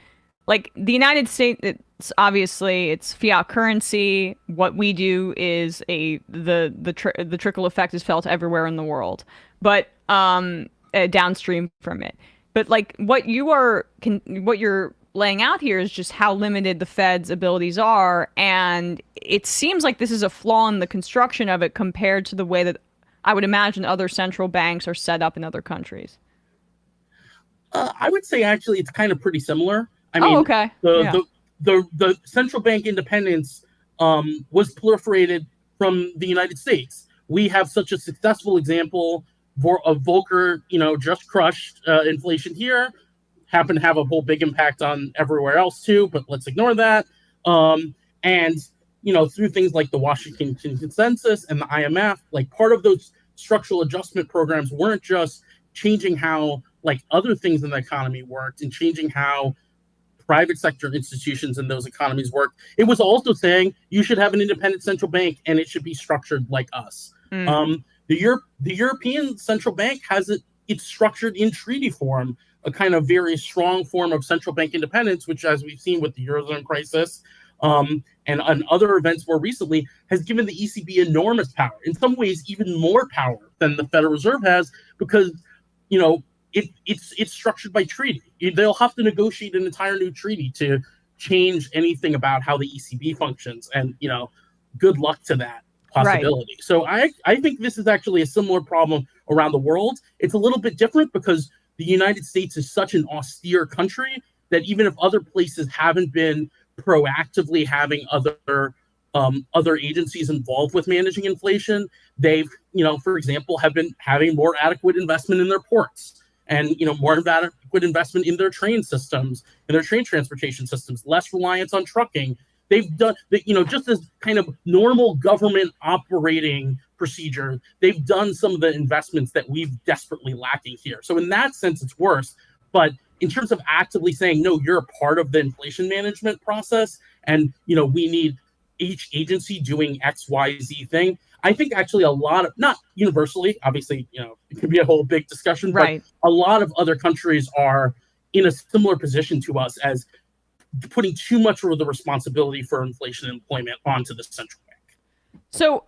like the United States, it's obviously it's fiat currency. What we do is the trickle effect is felt everywhere in the world, but downstream from it. But like what you're laying out here is just how limited the Fed's abilities are, and it seems like this is a flaw in the construction of it compared to the way that I would imagine other central banks are set up in other countries. I would say actually it's kind of pretty similar. I mean, okay. The central bank independence was proliferated from the United States. We have such a successful example of Volcker, just crushed inflation here, happened to have a whole big impact on everywhere else too, but let's ignore that. And through things like the Washington Consensus and the IMF, like part of those structural adjustment programs weren't just changing how like other things in the economy worked and changing how private sector institutions in those economies work. It was also saying you should have an independent central bank and it should be structured like us. The European Central Bank it's structured in treaty form, a kind of very strong form of central bank independence, which, as we've seen with the Eurozone crisis and other events more recently, has given the ECB enormous power, in some ways even more power than the Federal Reserve has, because it's structured by treaty. They'll have to negotiate an entire new treaty to change anything about how the ECB functions, and good luck to that possibility. Right. So I think this is actually a similar problem around the world. It's a little bit different because the United States is such an austere country that even if other places haven't been proactively having other agencies involved with managing inflation, they've, for example, have been having more adequate investment in their ports and, more adequate investment in their train systems, in their train transportation systems, less reliance on trucking. They've done, just as kind of normal government operating procedure, they've done some of the investments that we've desperately lacking here. So in that sense, it's worse. But in terms of actively saying, no, you're a part of the inflation management process, and, we need each agency doing X, Y, Z thing, I think actually a lot of, not universally, obviously, it could be a whole big discussion, right, but a lot of other countries are in a similar position to us as putting too much of the responsibility for inflation and employment onto the central bank. So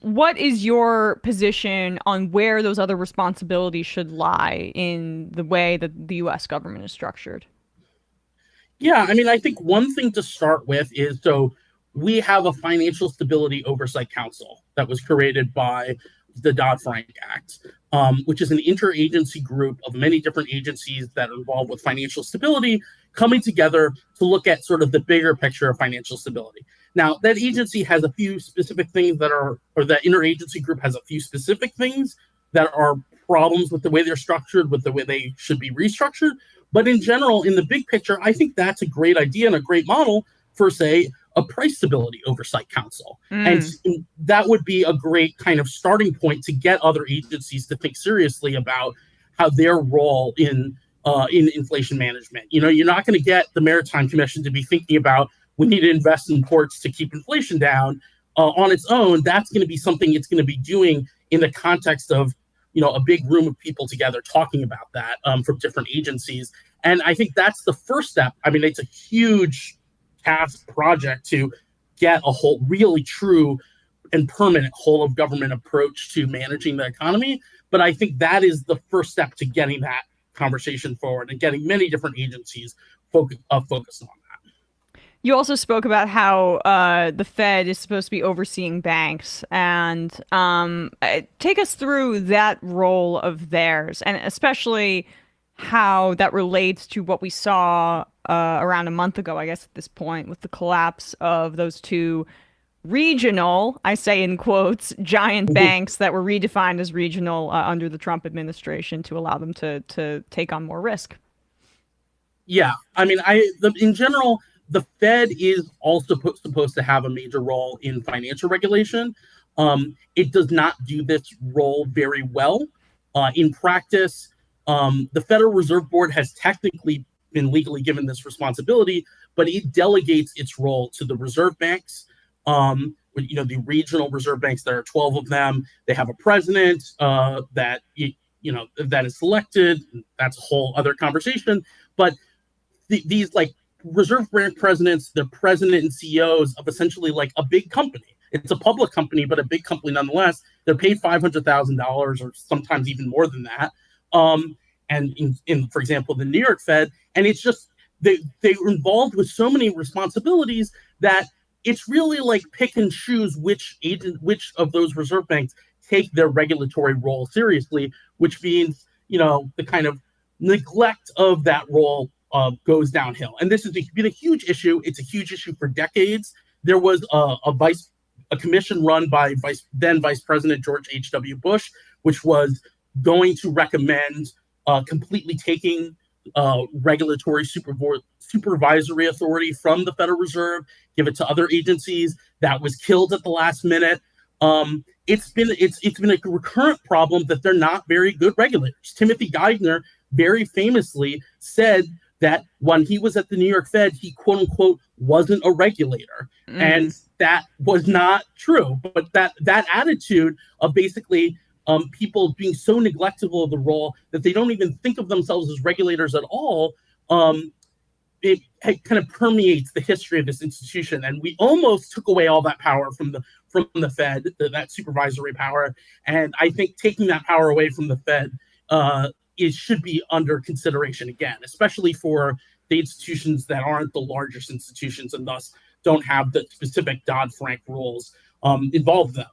what is your position on where those other responsibilities should lie in the way that the U.S. government is structured? Yeah, I mean, I think one thing to start with is, so we have a Financial Stability Oversight Council that was created by the Dodd-Frank Act, which is an interagency group of many different agencies that are involved with financial stability coming together to look at sort of the bigger picture of financial stability. Now, that agency has a few specific things or that interagency group has a few specific things that are problems with the way they're structured, with the way they should be restructured. But in general, in the big picture, I think that's a great idea and a great model for, say, a price stability oversight council. And that would be a great kind of starting point to get other agencies to think seriously about how their role in inflation management. You're not going to get the Maritime Commission to be thinking about, we need to invest in ports to keep inflation down on its own. That's going to be something it's going to be doing in the context of, a big room of people together talking about that from different agencies. And I think that's the first step. I mean, it's a huge task project to get a whole really true and permanent whole of government approach to managing the economy. But I think that is the first step to getting that conversation forward and getting many different agencies focused on that. You also spoke about how the Fed is supposed to be overseeing banks, and take us through that role of theirs, and especially how that relates to what we saw around a month ago, I guess at this point, with the collapse of those two regional, I say in quotes, giant banks that were redefined as regional under the Trump administration to allow them to take on more risk. Yeah, I mean, in general, the Fed is also supposed to have a major role in financial regulation. It does not do this role very well. In practice, the Federal Reserve Board has technically been legally given this responsibility, but it delegates its role to the reserve banks. The regional reserve banks, there are 12 of them. They have a president that is selected. That's a whole other conversation. But these like reserve bank presidents, they're president and CEOs of essentially like a big company. It's a public company, but a big company nonetheless. They're paid $500,000 or sometimes even more than that. And in, for example, the New York Fed, and it's just they're involved with so many responsibilities that it's really like pick and choose which of those reserve banks take their regulatory role seriously, which means, the kind of neglect of that role goes downhill. And this has been a huge issue. It's a huge issue for decades. There was a commission run by then Vice President George H.W. Bush, which was going to recommend completely taking regulatory supervisory authority from the Federal Reserve, give it to other agencies. That was killed at the last minute. It's been a recurrent problem that they're not very good regulators. Timothy Geithner very famously said that when he was at the New York Fed, he quote unquote wasn't a regulator, and that was not true. But that attitude of basically people being so neglectful of the role that they don't even think of themselves as regulators at all, it kind of permeates the history of this institution. And we almost took away all that power from the Fed, that supervisory power. And I think taking that power away from the Fed it should be under consideration again, especially for the institutions that aren't the largest institutions and thus don't have the specific Dodd-Frank rules involved them.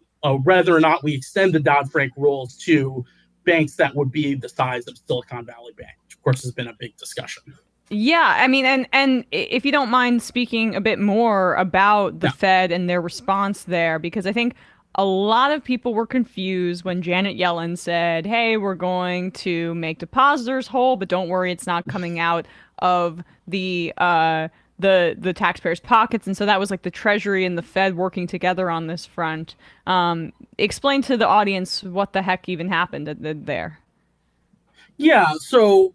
Whether or not we extend the Dodd-Frank rules to banks that would be the size of Silicon Valley Bank, which of course has been a big discussion. Yeah, I mean, and if you don't mind speaking a bit more about the Fed and their response there, because I think a lot of people were confused when Janet Yellen said, hey, we're going to make depositors whole, but don't worry, it's not coming out of the taxpayers' pockets. And so that was like the Treasury and the Fed working together on this front. Explain to the audience what the heck even happened there. Yeah, so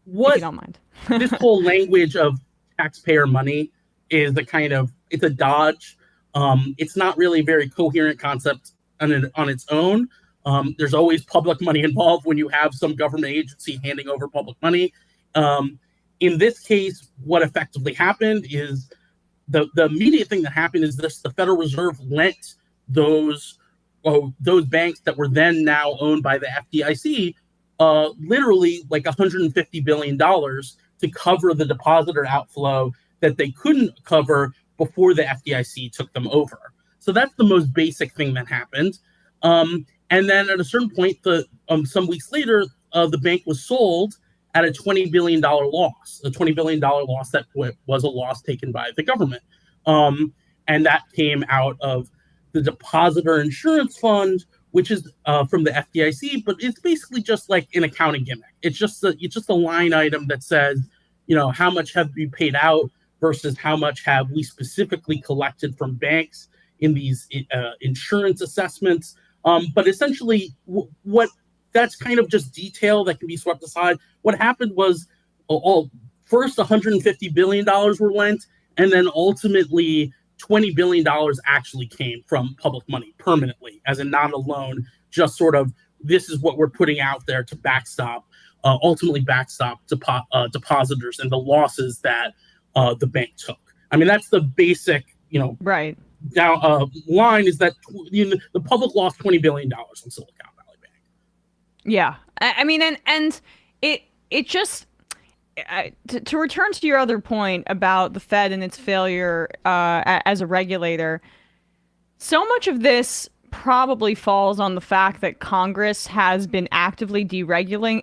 what if you don't mind. this whole language of taxpayer money is it's a dodge. It's not really a very coherent concept on its own. There's always public money involved when you have some government agency handing over public money. In this case, what effectively happened is the immediate thing that happened is the Federal Reserve lent those banks that were then now owned by the FDIC literally like $150 billion to cover the depositor outflow that they couldn't cover before the FDIC took them over. So that's the most basic thing that happened. And then at a certain point, some weeks later, the bank was sold at a $20 billion loss, a $20 billion loss that was a loss taken by the government. And that came out of the Depositor Insurance Fund, which is from the FDIC, but it's basically just like an accounting gimmick. It's just a line item that says, how much have we paid out versus how much have we specifically collected from banks in these insurance assessments. But essentially, what that's kind of just detail that can be swept aside. What happened was first $150 billion were lent, and then ultimately $20 billion actually came from public money permanently, as in not a loan, just sort of this is what we're putting out there to ultimately backstop depositors and the losses that the bank took. I mean, that's the basic, right. Now, line is that the public lost $20 billion in Silicon Valley Bank. Yeah, I mean, and it just to return to your other point about the Fed and its failure as a regulator, so much of this probably falls on the fact that Congress has been actively deregulating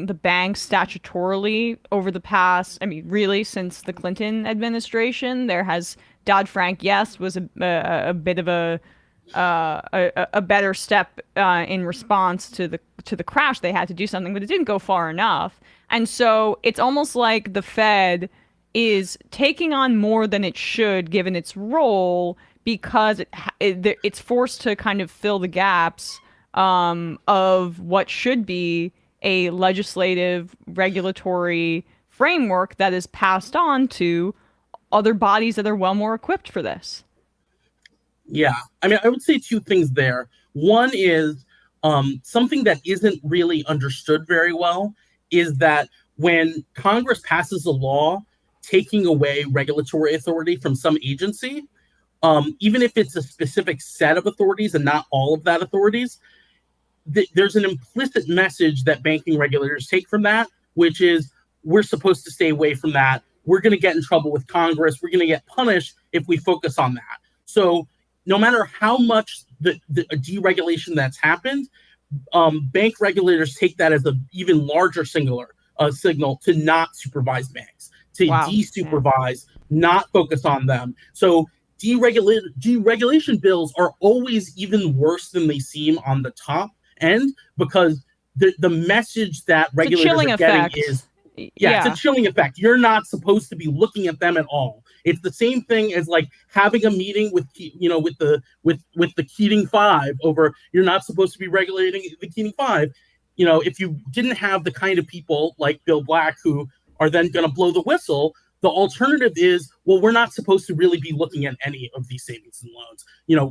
the banks statutorily over the past, I mean, really since the Clinton administration. There has Dodd-Frank, yes, was a bit of a better step in response to the crash. They had to do something, but it didn't go far enough. And so it's almost like the Fed is taking on more than it should, given its role, because it's forced to kind of fill the gaps of what should be a legislative regulatory framework that is passed on to other bodies that are well more equipped for this. Yeah, I mean, I would say two things there. One is something that isn't really understood very well is that when Congress passes a law taking away regulatory authority from some agency, even if it's a specific set of authorities and not all of that authorities, there's an implicit message that banking regulators take from that, which is we're supposed to stay away from that. We're going to get in trouble with Congress. We're going to get punished if we focus on that. So no matter how much the deregulation that's happened, bank regulators take that as an even larger signal to not supervise banks, to desupervise, not focus on them. So deregulation bills are always even worse than they seem on the top end, because the message that regulators are getting is, it's a chilling effect. You're not supposed to be looking at them at all. It's the same thing as like having a meeting with the Keating Five over, you're not supposed to be regulating the Keating Five. If you didn't have the kind of people like Bill Black who are then going to blow the whistle, the alternative is, well, we're not supposed to really be looking at any of these savings and loans,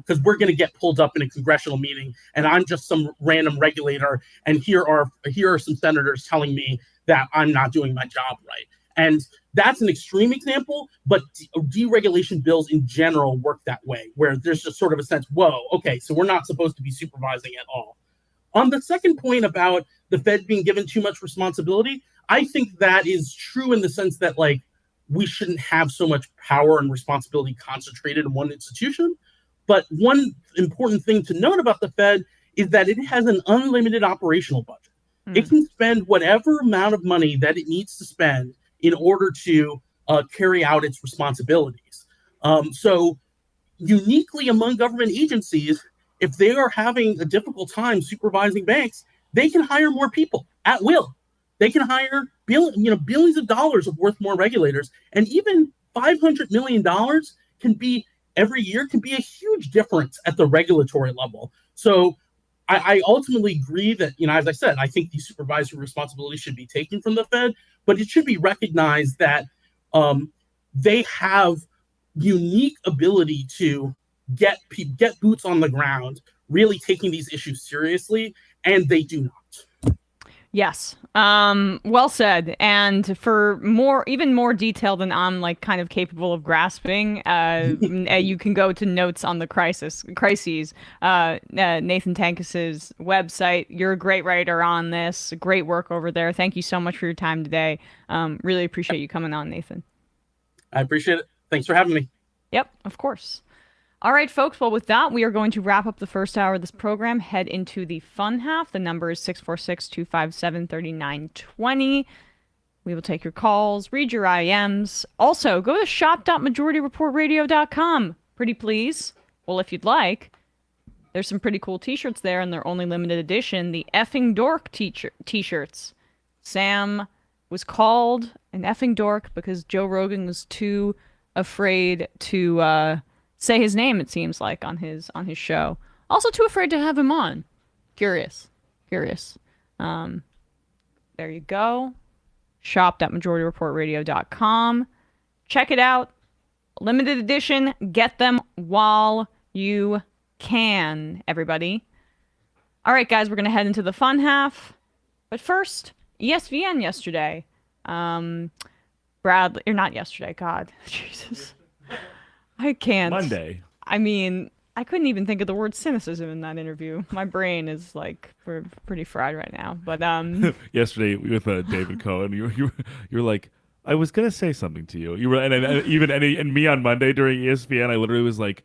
because we're going to get pulled up in a congressional meeting and I'm just some random regulator. And here are some senators telling me that I'm not doing my job right. And that's an extreme example, but deregulation bills in general work that way, where there's just sort of a sense, whoa, okay, so we're not supposed to be supervising at all. On the second point about the Fed being given too much responsibility, I think that is true in the sense that, like, we shouldn't have so much power and responsibility concentrated in one institution. But one important thing to note about the Fed is that it has an unlimited operational budget. It can spend whatever amount of money that it needs to spend in order to carry out its responsibilities. So uniquely among government agencies, if they are having a difficult time supervising banks, they can hire more people at will. They can hire billions of dollars of worth more regulators, and even $500 million every year can be a huge difference at the regulatory level. So I ultimately agree that, as I said, I think these supervisory responsibilities should be taken from the Fed, but it should be recognized that they have unique ability to get boots on the ground, really taking these issues seriously, and they do not. Yes. Well said. And for even more detail than I'm kind of capable of grasping, you can go to notes on the Crises, Nathan Tankus's website. You're a great writer on this. Great work over there. Thank you so much for your time today. Really appreciate you coming on, Nathan. I appreciate it. Thanks for having me. Yep, of course. All right, folks. Well, with that, we are going to wrap up the first hour of this program, head into the fun half. The number is 646-257-3920. We will take your calls, read your IMs. Also, go to shop.majorityreportradio.com. Pretty please. Well, if you'd like, there's some pretty cool t-shirts there, and they're only limited edition. The effing dork t-shirts. Sam was called an effing dork because Joe Rogan was too afraid to say his name, it seems like, on his show. Also too afraid to have him on. Curious. There you go. Shop.majorityreportradio.com. Check it out. Limited edition. Get them while you can, everybody. All right, guys, we're going to head into the fun half. But first, ESVN yesterday. Bradley, or not yesterday, God. Jesus. I can't. Monday. I mean, I couldn't even think of the word cynicism in that interview. My brain is like pretty fried right now. But yesterday with David Cohen, you were like, I was gonna say something to you. You were and me on Monday during ESPN. I literally was like,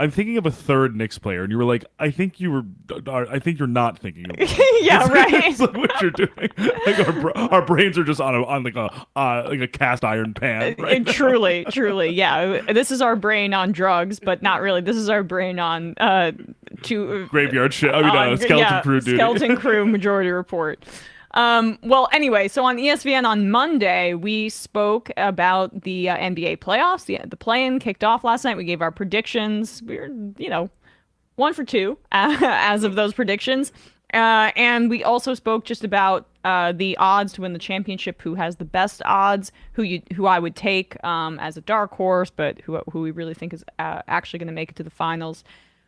I'm thinking of a third Knicks player, and you were like, I think you're not thinking of it. Yeah, right. It's like what you're doing. Like our brains are just on like a cast iron pan. Right Truly, yeah. This is our brain on drugs, but not really. This is our brain on graveyard shit. Skeleton Crew duty. Skeleton Crew Majority Report. Well, anyway, so on ESPN on Monday, we spoke about the NBA playoffs. The play-in kicked off last night. We gave our predictions. We were, 1 for 2 as of those predictions. And we also spoke just about the odds to win the championship, who has the best odds, who I would take as a dark horse, but who we really think is actually going to make it to the finals.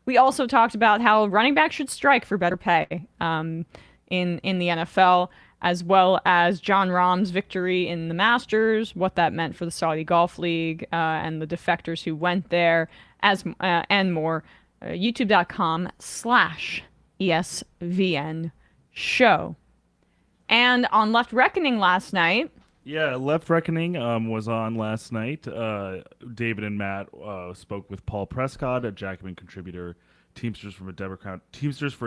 We also talked about how running backs should strike for better pay. In the NFL, as well as John Rahm's victory in the Masters, what that meant for the Saudi Golf League, and the defectors who went there, and more. YouTube.com/ESVN show. And on Left Reckoning last night. Yeah, Left Reckoning was on last night. David and Matt spoke with Paul Prescott, a Jacobin contributor, Teamsters for a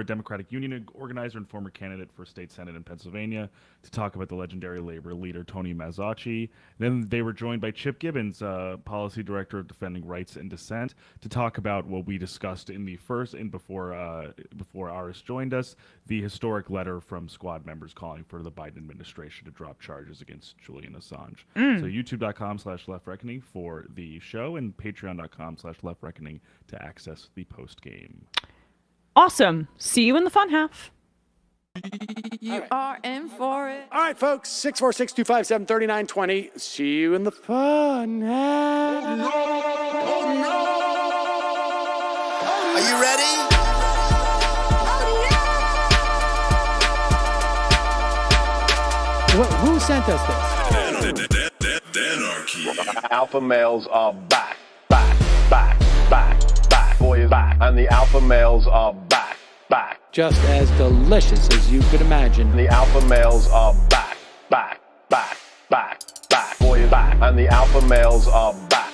Democratic Union organizer and former candidate for state senate in Pennsylvania, to talk about the legendary labor leader Tony Mazzocchi. Then they were joined by Chip Gibbons, policy director of Defending Rights and Dissent, to talk about what we discussed before Aris joined us, the historic letter from squad members calling for the Biden administration to drop charges against Julian Assange. So youtube.com/leftreckoning for the show, and patreon.com/leftreckoning to access the post game. Awesome. See you in the fun half. You are in for it. All right, folks. 646-257-3920. See you in the fun half. Oh, no. Are you ready? Who sent us this? Anarchy. Alpha males are back. Boy is back. And the alpha males are back. Just as delicious as you could imagine. And the alpha males are back. Boy is back. And the alpha males are back.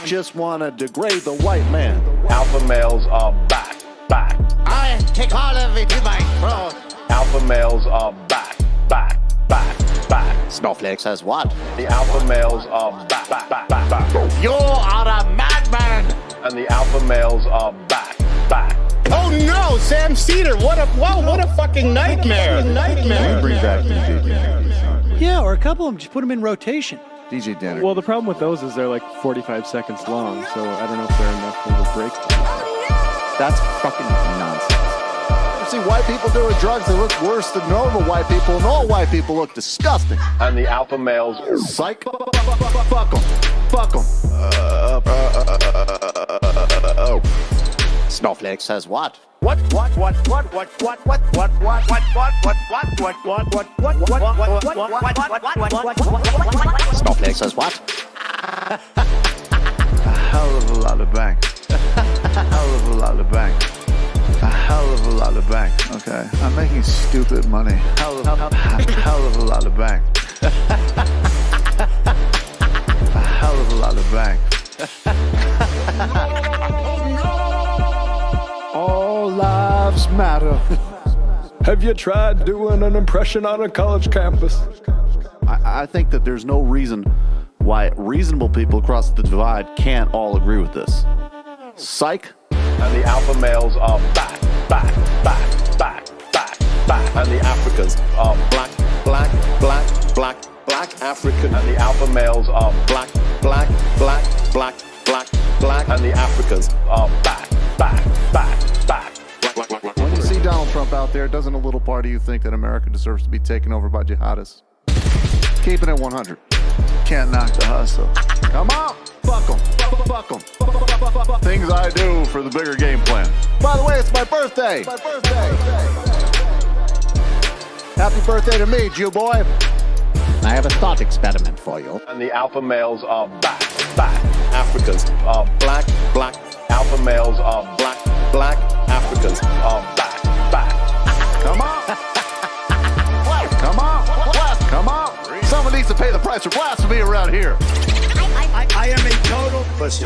Just wanna degrade the white man. Alpha males are back. I take all of it in my throat. Alpha males are back. Snowflakes has what? The alpha males are back. You are a madman. And the alpha males are back. Oh no, Sam Seder! What a fucking nightmare! Bring back DJ Danner. Yeah, or a couple of them. Just put them in rotation. DJ Danner. Well, the problem with those is they're like 45 seconds long, so I don't know if they're enough of a break. That's fucking nonsense. You see white people doing drugs, they look worse than normal white people, and all white people look disgusting. And the alpha males, psych, fuck them. Snowflake says what? What? Snowflake says what? A hell of a lot of bank. A hell of a lot of bank. A hell of a lot of bank. Okay, I'm making stupid money. Hell of a lot of bank. A hell of a lot of bank. All lives matter. Have you tried doing an impression on a college campus? I think that there's no reason why reasonable people across the divide can't all agree with this. Psych. And the alpha males are back. And the Africans are black African. And the alpha males are black. And the Africans are back. When you see Donald Trump out there, doesn't a little part of you think that America deserves to be taken over by jihadists? Keep it at 100. Can't knock the hustle. Come on, fuck them. Things I do for the bigger game plan. By the way, it's my birthday. Happy birthday to me, Jew boy. I have a thought experiment for you. And the alpha males are back. Africans are black Alpha males are black. Black Africans are back. Come on. Come on. Come on. Someone needs to pay the price for blasphemy around here. I am a total pussy.